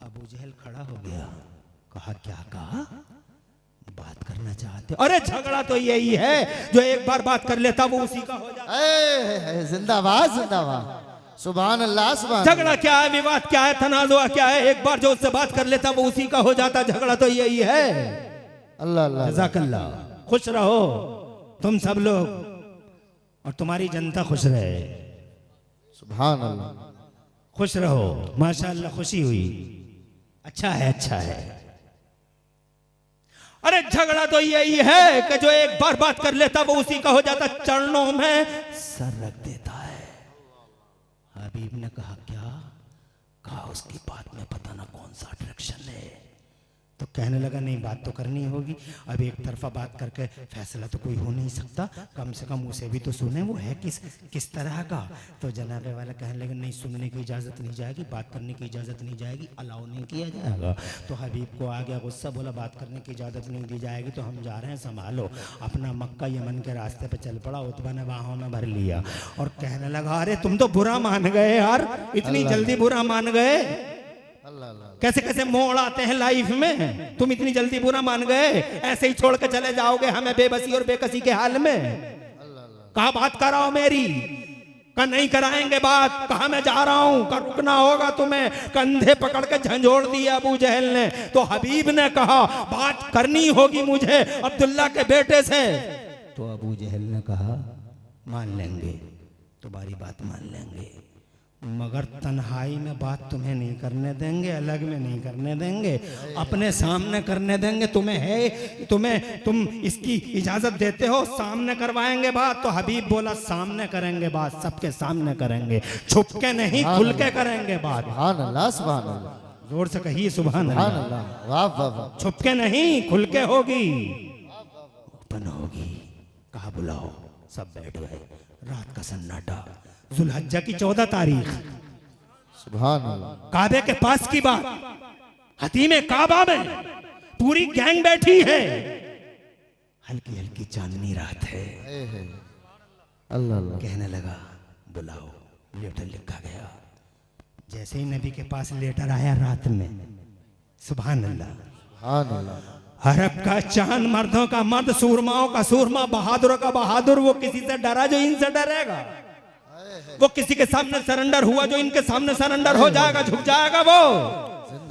अबू जहल खड़ा हो गया, कहा क्या कहा? बात करना चाहते? अरे झगड़ा तो यही है, जो एक बार बात कर लेता वो उसी का हो जाता। जिंदाबाद जिंदाबाद, सुभान अल्लाह सुभान। झगड़ा क्या है, विवाद क्या है, तनाज़ुआ क्या है? एक बार जो उससे बात कर लेता वो उसी का हो जाता। झगड़ा तो यही है। अल्लाह अल्लाह, जज़ाकल्लाह। खुश रहो तुम सब लोग और तुम्हारी जनता खुश रहे। सुभान अल्लाह, खुश रहो, माशाअल्लाह, खुशी हुई। अच्छा है, अच्छा है। अरे झगड़ा तो यही है कि जो एक बार बात कर लेता वो उसी का हो जाता, चरणों में सर रख देता है। हबीब ने कहा क्या? कहा उसकी बात में पता ना कौन सा अट्रैक्शन है। तो कहने लगा नहीं बात तो करनी होगी, अब एक तरफा बात करके फैसला तो कोई हो नहीं सकता, कम से कम उसे भी तो सुने, वो है किस तरह का। तो जनाबे वाला कहने लगा नहीं, सुनने की इजाज़त नहीं जाएगी, बात करने की इजाज़त नहीं जाएगी, अलाउ नहीं किया जाएगा। तो हबीब को आ गया गुस्सा, बोला बात करने की इजाज़त नहीं दी जाएगी तो हम जा रहे हैं, संभालो। अपना मक्का यमन के रास्ते पर चल पड़ा, उतबा ने बाहों में भर लिया और कहने लगा अरे तुम तो बुरा मान गए यार, इतनी जल्दी बुरा मान गए? कैसे कैसे मोड़ आते हैं लाइफ में, तुम इतनी जल्दी बुरा मान गए? ऐसे ही छोड़ के चले जाओगे हमें बेबसी और बेकसी के हाल में? कहा बात कराओ मेरी। का नहीं कराएंगे बात, कहा मैं जा रहा हूं, का रुकना होगा तुम्हें, कंधे पकड़ के झंझोड़ दिया अबू जहल ने। तो हबीब ने कहा बात करनी होगी मुझे अब्दुल्ला के बेटे से। तो अबू जहल ने कहा मान लेंगे, तुम्हारी बात मान लेंगे, मगर तन्हाई में बात तुम्हें नहीं करने देंगे, अलग में नहीं करने देंगे, अपने सामने करने देंगे। तुम्हें है, तुम इसकी इजाजत देते हो, सामने करवाएंगे बात। तो हबीब बोला सामने करेंगे बात, सबके सामने करेंगे, छुप के नहीं खुल के करेंगे बात। सुभान अल्लाह, सुभान अल्लाह, जोर से कहिए सुभान अल्लाह। वाह वाह वाह। छुप के नहीं खुल के होगी, ओपन होगी। कहा बुलाओ, सब बैठ गए। रात का सन्नाटा, जुल्हज्जा की 14 तारीख, सुभान अल्लाह। काबे के पास की बात, हतीमे काबा में पूरी गैंग बैठी है, हल्की हल्की चांदनी रात है। अल्लाह अल्लाह। कहने लगा बुलाओ, लेटर लिखा गया। जैसे ही नबी के पास लेटर आया रात में, सुभान अल्लाह, सुभान अल्लाह। अरब का चांद, मर्दों का मर्द, सूरमाओं का सूरमा, बहादुरों का बहादुर, वो किसी से डरा जो इनसे डरेगा, वो किसी के सामने सरेंडर हुआ जो इनके सामने सरेंडर हो जाएगा, झुक जाएगा। वो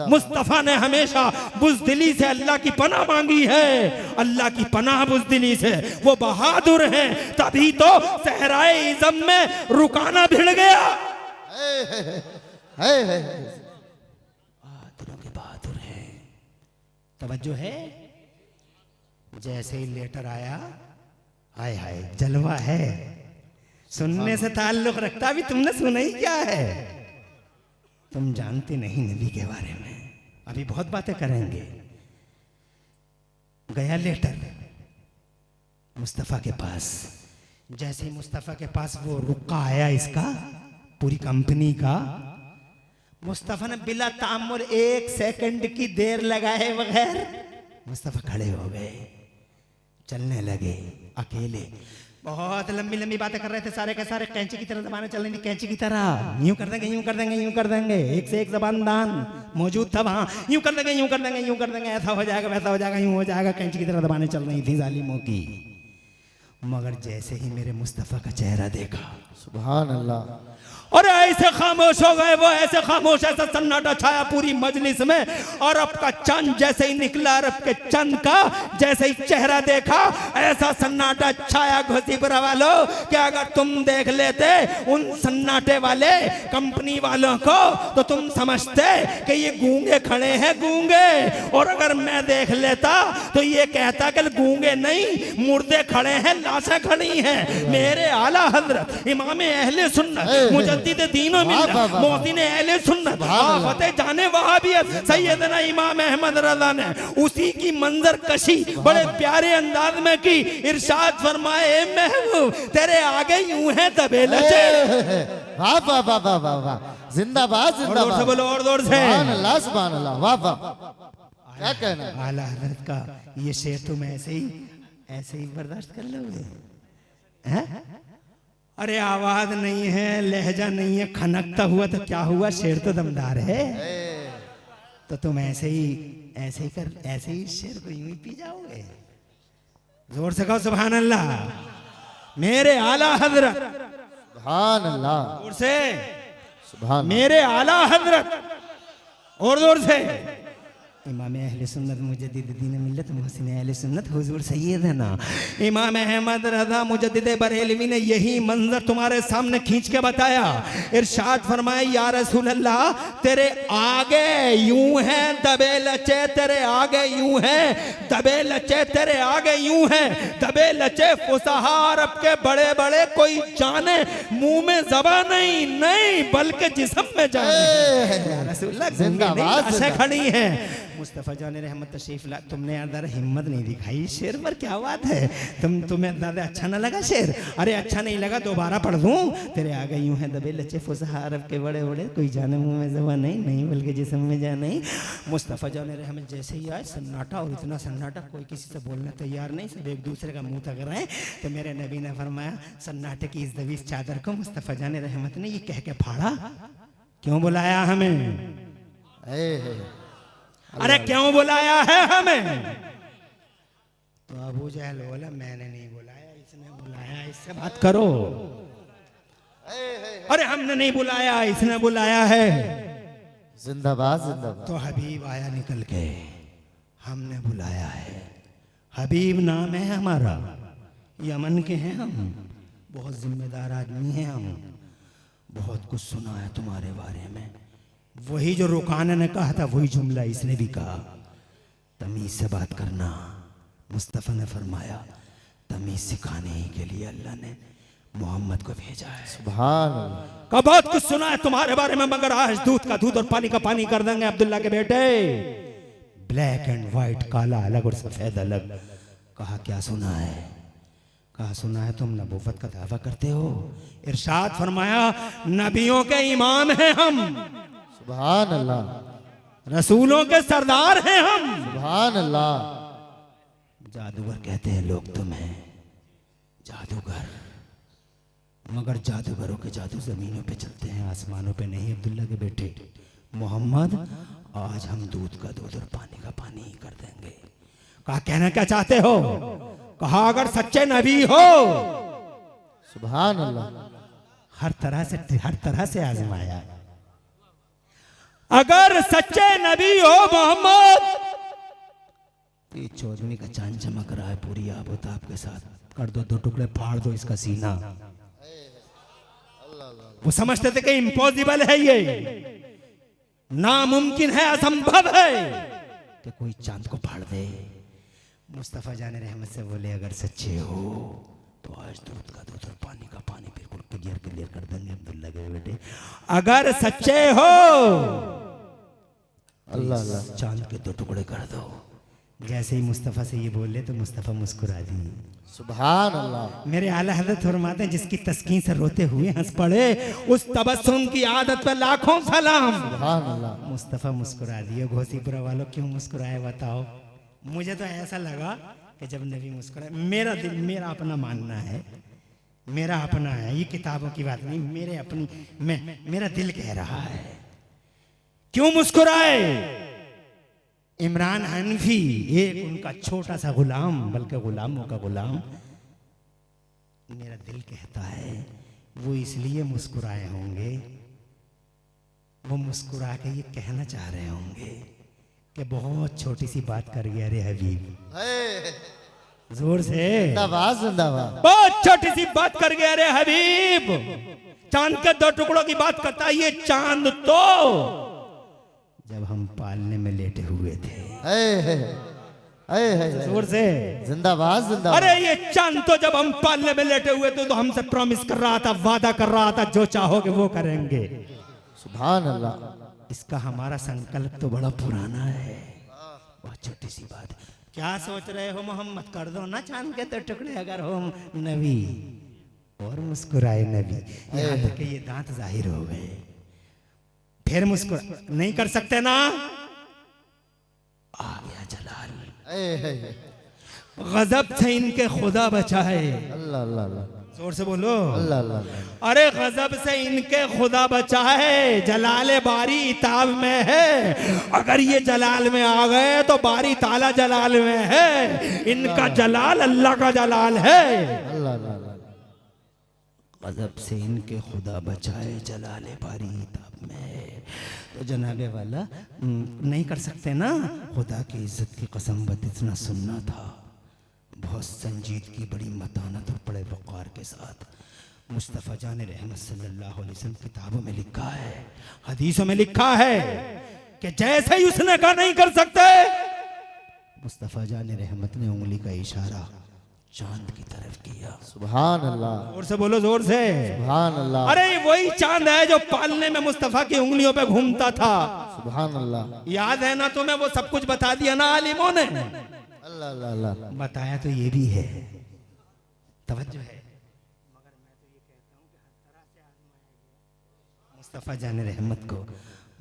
मुस्तफा ने हमेशा बुज़दिली से अल्लाह की पनाह मांगी है, अल्लाह की पनाह बुज़दिली से। वो बहादुर हैं, तभी तो सहराए इज़म में रुकाना भिड़ गया। बहादुरों के बहादुर हैं, तवज्जो है। जैसे ही लेटर आया, हाय हाय जलवा है, सुनने से ताल्लुक रखता भी, तुमने सुना ही क्या है? तुम जानते नहीं नबी के बारे में, अभी बहुत बातें करेंगे। गया लेटर मुस्तफा के पास। जैसे ही मुस्तफा के पास वो रुका आया इसका, पूरी कंपनी का, मुस्तफा ने बिला तामुल 1 सेकंड की देर लगाए बगैर मुस्तफा खड़े हो गए, चलने लगे अकेले। बहुत लंबी लंबी बातें कर रहे थे सारे के सारे, कैंची की तरह जबानें चल रही थी, कैंची की तरह। यूं कर देंगे, यूं कर देंगे, यूं कर देंगे, एक से एक जबानदान मौजूद था वहां। यूं कर देंगे, यूं कर देंगे, यूं कर देंगे, ऐसा हो जाएगा, वैसा हो जाएगा, यूं हो जाएगा, कैंची की तरह जबानें चल रही थी जालिमों की। मगर जैसे ही मेरे मुस्तफा का चेहरा देखा, सुभान अल्लाह, और ऐसे खामोश हो गए वो, ऐसे खामोश, ऐसा सन्नाटा छाया पूरी मजलिस में। और अरब का चंद जैसे ही निकला, अरब के चंद का जैसे ही चेहरा देखा, ऐसा सन्नाटा छाया घोसीपुरा वालों कि अगर तुम देख लेते उन सन्नाटे वाले कंपनी वालों को तो तुम समझते कि ये गूंगे खड़े हैं, गूंगे। और अगर मैं देख लेता तो ये कहता कि गूंगे नहीं, मुर्दे खड़े हैं, लाशें खड़ी हैं। मेरे आला हजरत इमाम अहले सुन्नत मुजद्दिद दीन व मिल्लत मोहसिन अहले सुन्नत आफते जाने वहाबियत सैयदना इमाम अहमद रज़ा ने उसी की मंजर कशी बड़े प्यारे अंदाज में की। इरशाद फरमाए, महबूब तेरे आगे यूं है तबेलचे। वाह वाह वाह वाह वाह वाह, जिंदाबाद जिंदाबाद। और बोलो, और जोर से सुभान अल्लाह, सुभान अल्लाह, वाह वाह। क्या कहना है? आला हजरत का ये शेर तुम ऐसे ही बर्दाश्त कर लोगे? हैं? अरे आवाज नहीं है, लहजा नहीं है, खनकता हुआ तो क्या हुआ, शेर तो दमदार है। तो तुम ऐसे ही शेर को यूं ही पी जाओगे? जोर से कहो सुभान अल्लाह। मेरे आला हजरत, सुभान अल्लाह, जोर से सुभान, मेरे आला हजरत, और जोर से इमाम अहले सुन्नत मुजद्दिद दीन मिल्लत मोहसिन अहले सुन्नत हुजूर सैयदना इमाम अहमद रज़ा मुजद्दिद बरेलवी ने यही मंजर तुम्हारे सामने खींच के बताया। इरशाद फरमाया, या रसूल अल्लाह तेरे आगे यूं है दबे लचे, तेरे आगे यूं है दबे लचे, तेरे आगे यूं है दबे लचे। फुसहा अरब के बड़े बड़े कोई जाने, मुंह में ज़बान नहीं बल्कि जिस्म में जाने। या रसूल अल्लाह जिंदाबाद खड़ी है। मुस्तफ़ा जान रहमत तशरीफ ला, तुमने यार ज़रा हिम्मत नहीं दिखाई शेर पर, क्या बात है? तुम्हें ज़्यादा अच्छा ना लगा शेर? अरे अच्छा नहीं लगा, दोबारा पढ़ दूं। तेरे आगे यूं है दबे लचे फुसहा अरब के बड़े बड़े कोई जाने मुंह में ज़बान नहीं बल्कि जिस्म में जान नहीं। मुस्तफ़ा जान रहमत जैसे ही आए सन्नाटा, और इतना सन्नाटा कोई किसी से बोलने तैयार नहीं, सब एक दूसरे का मुँह तक रहे। तो मेरे नबी ने फरमाया, सन्नाटे की इस दबीस चादर को मुस्तफ़ा जान रहमत ने ये कह के फाड़ा, क्यों बुलाया हमें? अरे क्यों बुलाया है हमें? तो अबू जहल बोला, मैंने नहीं बुलाया, इसने बुलाया, इससे बात करो। अरे हमने नहीं बुलाया, इसने बुलाया है। जिंदाबाद जिंदाबाद। तो हबीब आया निकल के, हमने बुलाया है। हबीब नाम है हमारा, यमन के हैं हम, बहुत जिम्मेदार आदमी हैं हम, बहुत कुछ सुना है तुम्हारे बारे में। वही जो रुकाना ने कहा था वही जुमला इसने भी कहा, तमीज से बात करना। मुस्तफ़ा ने फरमाया तमीज सिखाने ही के लिए अल्लाह ने मोहम्मद को भेजा है। सुभान अल्लाह। का बहुत कुछ सुना है तुम्हारे बारे में, मगर आज दूध का दूध और पानी का पानी कर देंगे अब्दुल्ला के बेटे। ब्लैक एंड व्हाइट, काला अलग और सफेद अलग। कहा क्या सुना है? कहा सुना है तुम नबूवत का दावा करते हो। इरशाद फरमाया नबियों के इमाम हैं हम, सुभान अल्लाह। रसूलों के सरदार हैं हम। सुभान अल्लाह। जादूगर कहते हैं लोग तुम्हें, जादूगर, मगर जादूगरों के जादू जमीनों पे चलते हैं, आसमानों पे नहीं। अब्दुल्ला के बेटे मोहम्मद, आज हम दूध का दूध और पानी का पानी ही कर देंगे। कहा कहना क्या चाहते हो? कहा अगर सच्चे नबी हो। सुभान अल्लाह। हर तरह से आजमाया। अगर सच्चे नबी हो मोहम्मद, ये चौदहवीं का चांद चमक रहा है पूरी आबोताब के साथ, कर दो, दो टुकड़े फाड़ दो इसका सीना। वो समझते थे कि इम्पॉसिबल है, ये नामुमकिन है, असंभव है कि कोई चांद को फाड़ दे। मुस्तफ़ा जाने रहमत से बोले अगर सच्चे हो तो आज दूध का दूध और पानी का पानी बिल्कुल क्लियर कर देंगे अब्दुल्ला के बेटे। अगर सच्चे हो अल्लाह अल्लाह, चांद के दो टुकड़े कर दो। जैसे ही मुस्तफ़ा से ये बोले तो मुस्तफ़ा मुस्कुरा दी। सुभान अल्लाह। मेरे आला हज़रत फरमाते हैं जिसकी तस्कीन से रोते हुए हंस पड़े, उस तबस्सुम की आदत पे लाखों सलाम। सुभान अल्लाह। मुस्तफ़ा मुस्कुरा दिए। घोसीपुरा वालों क्यों मुस्कुराए बताओ? मुझे तो ऐसा लगा कि जब नबी मुस्कुराए, मेरा दिल, मेरा अपना मानना है, मेरा अपना है, ये किताबों की बात नहीं, मेरा दिल कह रहा है क्यों मुस्कुराए। इमरान हनफी, एक उनका छोटा सा गुलाम, बल्कि गुलामों का गुलाम, मेरा दिल कहता है वो इसलिए मुस्कुराए होंगे, वो मुस्कुरा के ये कहना चाह रहे होंगे कि बहुत छोटी सी बात कर गया रे हबीब। जोर से जिंदाबाद जिंदाबाद। बहुत छोटी सी बात कर गया रे हबीब। चांद के दो टुकड़ों की बात करता है ये चांद तो जब हम पालने में लेटे हुए थे। जोर से जिंदाबाद जिंदाबाद। अरे ये चांद तो जब हम पालने में लेटे हुए थे तो हमसे प्रॉमिस कर रहा था, वादा कर रहा था, जो चाहोगे वो करेंगे। सुभान अल्लाह। इसका हमारा संकल्प तो बड़ा पुराना है। बहुत छोटी सी बात। क्या सोच रहे हो मोहम्मद? कर दो ना चांद के तो टुकड़े अगर हो नबी। और मुस्कुराए नबी, यहाँ तक कि ये दांत जाहिर हो गए। फिर मुस्कुरा, नहीं कर सकते ना? आ गया जलाल। गजब से इनके खुदा बचाए। अल्लाह अल्लाह अल्लाह। जोर से बोलो अल्लाह अल्लाह। अरे गजब से इनके खुदा बचाए, जलाल बारी इताब में है। अगर ये जलाल में आ गए तो बारी ताला जलाल में है। इनका जलाल अल्लाह का जलाल है। अल्लाह अल्लाह। गजब से इनके खुदा बचाए, जलाल बारी इताब में है। तो जनाबे वाला नहीं कर सकते ना? खुदा की इज्जत की कसम, बत इतना सुनना था। बहुत संजीदगी, बड़ी मतानत और बड़े वक़ार के साथ मुस्तफ़ा जान रहमत सल्लल्लाहु अलैहि वसल्लम किताबों में लिखा है, हदीसों में लिखा है कि जैसे ही उसने कहा नहीं कर सकते, मुस्तफ़ा जान रहमत ने उंगली का इशारा चांद की तरफ किया। सुभान अल्लाह। जोर से बोलो, जोर से सुभान अल्लाह। अरे वही चांद है जो पालने में मुस्तफ़ा की उंगलियों पे घूमता था। सुभान अल्लाह। याद है ना तुम्हें? वो सब कुछ बता दिया ना आलिमों ने। अल्लाह अल्लाह अल्लाह। बताया तो ये भी है, तवज्जो है। मगर मैं तो ये कहता हूँ कि हर तरह से आजमाया गया मुस्तफ़ा जाने रहमत को।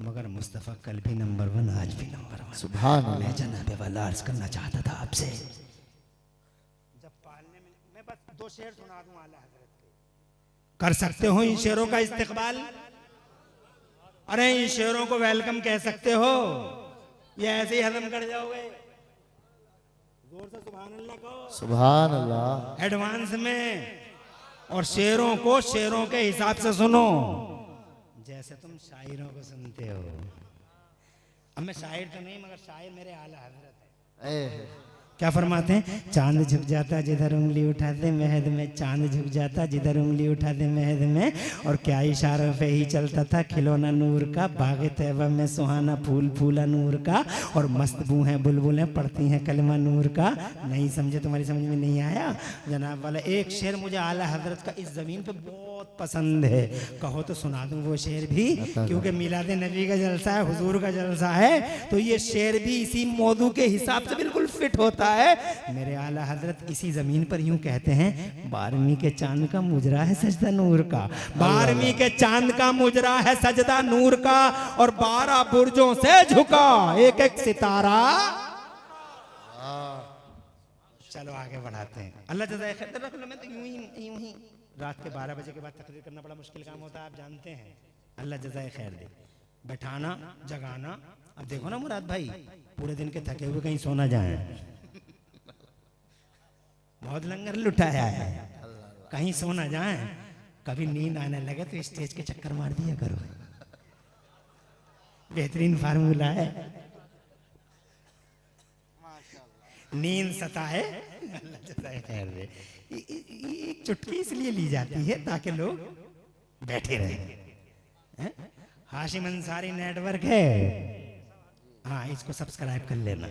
मगर मुस्तफ़ा कल भी नंबर 1, आज भी नंबर 1। सुभान अल्लाह। मैं जनाबे वाला अर्ज करना चाहता था आपसे, जब पालने में, मैं बस 2 शेर सुना दूं आला हज़रत के। कर सकते हो इन शेरों का इस्तेक़बाल? अरे इन शेरों को वेलकम कह सकते हो या ऐसे ही हजम कर जाओगे? जोर से सुभान अल्लाह को। सुभान अल्लाह। एडवांस में और शेरों को शेरों के हिसाब से सुनो, जैसे तुम शायरों को सुनते हो। अब मैं शायर तो नहीं, मगर शायर मेरे आला हजरत है। क्या फरमाते हैं? चांद झुक जाता जिधर उंगली उठाते महद में, चांद झुक जाता जिधर उंगली उठाते महद में, और क्या इशारों पे ही चलता था खिलौना नूर का, बाग़े तैयबा में सुहाना फूल फूला नूर का, और मस्त बू हैं बुलबुलें पढ़ती हैं कलमा नूर का। नहीं समझे, तुम्हारी समझ में नहीं आया जनाब वाला। एक शेर मुझे आला हजरत का इस ज़मीन पे बहुत पसंद है, कहो तो सुना दूँ वो शेर भी, क्योंकि मिलाद नबी का जलसा है, हुजूर का जलसा है, तो ये शेर भी इसी मौजू के हिसाब से बिल्कुल फिट होता है। मेरे आला हजरत इसी जमीन पर यूं कहते हैं, 12वीं के चांद का मुजरा है सजदा नूर का, 12वीं के चांद का मुजरा है सजदा नूर का, और 12 बुर्जों से झुका एक एक सितारा। चलो आगे बढ़ाते हैं। अल्लाह जज़ाए खैर रख लो। मैं तो यूं ही रात के 12 बजे के बाद तकरीर करना बड़ा मुश्किल काम होता है, आप जानते हैं। अल्लाह जज़ाए खैर दे। बैठाना जगाना, अब देखो ना मुराद भाई, पूरे दिन के थके हुए कहीं सोना जाए, बहुत लंगर लुटाया है, कहीं सो ना जाए, कभी नींद आने लगे तो स्टेज के चक्कर मार दिया करो, बेहतरीन फार्मूला है। नींद सताए, अल्लाह जज़ाए खैर दे। एक चुटकी इसलिए ली जाती है ताकि लोग बैठे रहे। हाशिम अंसारी नेटवर्क है, हाँ इसको सब्सक्राइब कर लेना।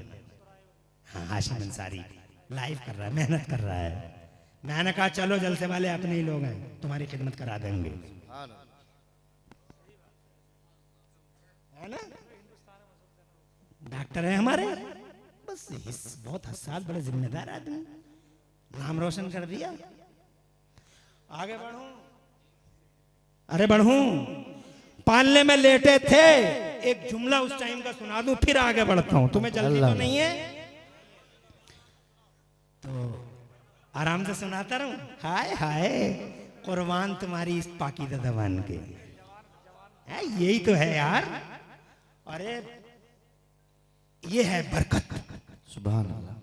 हाँ हाशिम अंसारी लाइव कर रहा है, मेहनत कर रहा है। मैंने कहा चलो जलसे वाले अपने ही लोग हैं, तुम्हारी खिदमत करा देंगे, है ना? डॉक्टर है हमारे, बस बहुत हसास, बड़े जिम्मेदार आदमी, नाम रोशन कर दिया। आगे बढ़ूं? अरे बढ़ूं? पालने में लेटे थे, एक जुमला उस टाइम का सुना दूं, फिर आगे बढ़ता हूं। तुम्हें जल्दी तो नहीं है तो आराम से सुनाता रहूं। हाय हाय कुर्बान तुम्हारी इस पाकीज़ा ज़बान के, यही तो है यार। अरे ये है बरकत, सुभान अल्लाह।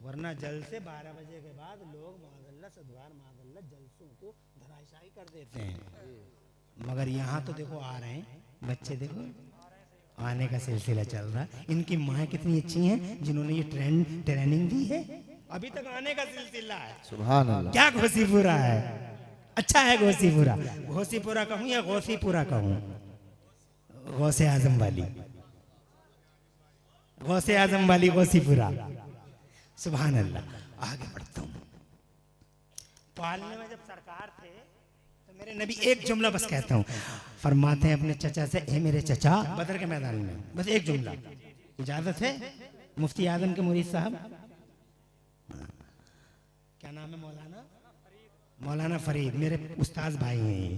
वरना जल से 12 बजे के बाद लोग माज़ल्ला सदवार माज़ल्ला जलसों को धराशायी कर देते हैं, मगर यहाँ तो देखो आ रहे हैं बच्चे, देखो आने का सिलसिला चल रहा है। इनकी माँ कितनी अच्छी हैं जिन्होंने ये ट्रेनिंग दी है, अभी तक आने का सिलसिला है। सुभान अल्लाह। क्या घोसीपुरा है, अच्छा है घोसीपुरा। घोसीपुरा कहूँ या गौसीपुरा कहूँ? गौसे आजम वाली, गौसे आजम वाली गौसीपुरा। सुभान अल्लाह। आगे बढ़ता हूँ। पालने में जब सरकार थे तो मेरे नबी एक जुमला बस कहता हूँ, फरमाते हैं अपने चचा से, ए मेरे चचा, बदर के मैदान में बस एक जुमला, इजाजत है? मुफ्ती आजम के मुरीद साहब, क्या नाम है? मौलाना फरीद, मेरे उस्ताद भाई हैं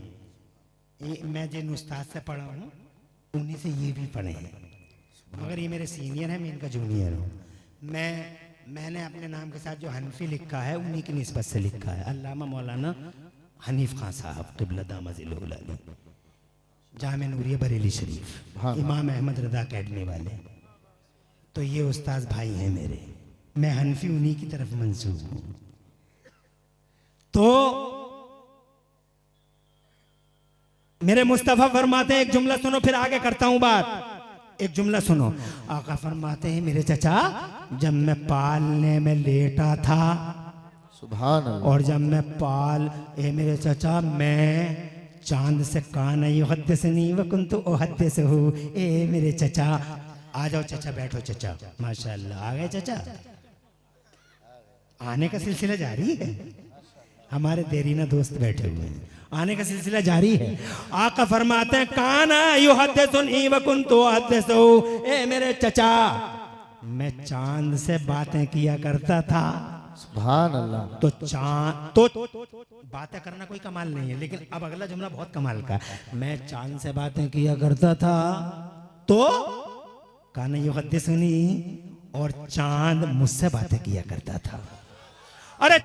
ये मैं जिन उस्ताद से पढ़ा हूँ उन्हीं से ये भी पढ़े हैं, मगर ये मेरे सीनियर हैं, मैं इनका जूनियर हूँ। मैंने अपने नाम के साथ जो हनफी लिखा है उन्हीं की निस्बत से लिखा है, अल्लामा मौलाना हनीफ खान साहब क़िबला दामजिल्लुहुल अली, जामे नूरिया बरेली शरीफ, इमाम अहमद रज़ा अकेडमी वाले। तो ये उस्ताद भाई हैं मेरे, मैं हनफी उन्हीं की तरफ मंसूब हूँ। तो मेरे मुस्तफा फरमाते हैं, एक जुमला सुनो फिर आगे करता हूं बात। एक जुमला सुनो, आका फरमाते हैं, मेरे चचा जब मैं पालने में लेटा था, सुभान अल्लाह, और जब मैं मेरे चचा मैं चांद से कान युहद्दिसनी व कुन्तु उहद्दिसहु, ए मेरे चचा, आ जाओ चचा, बैठो चचा, माशाअल्लाह आ गए चचा। आने का सिलसिला जारी है, हमारे देरीना दोस्त बैठे हुए हैं, आने का सिलसिला जारी है। आका फरमाते हैं, काना युहद्दिसुनी व कुन्तु उहद्दिसहु, ए मेरे चचा मैं चांद से बातें किया करता था। सुभान अल्लाह। तो चांद तो बातें करना कोई कमाल नहीं है, लेकिन अब अगला जुमला बहुत कमाल का, मैं चांद से बातें किया करता था तो काना युहद्दिसुनी, और चांद मुझसे बातें किया करता था। अरे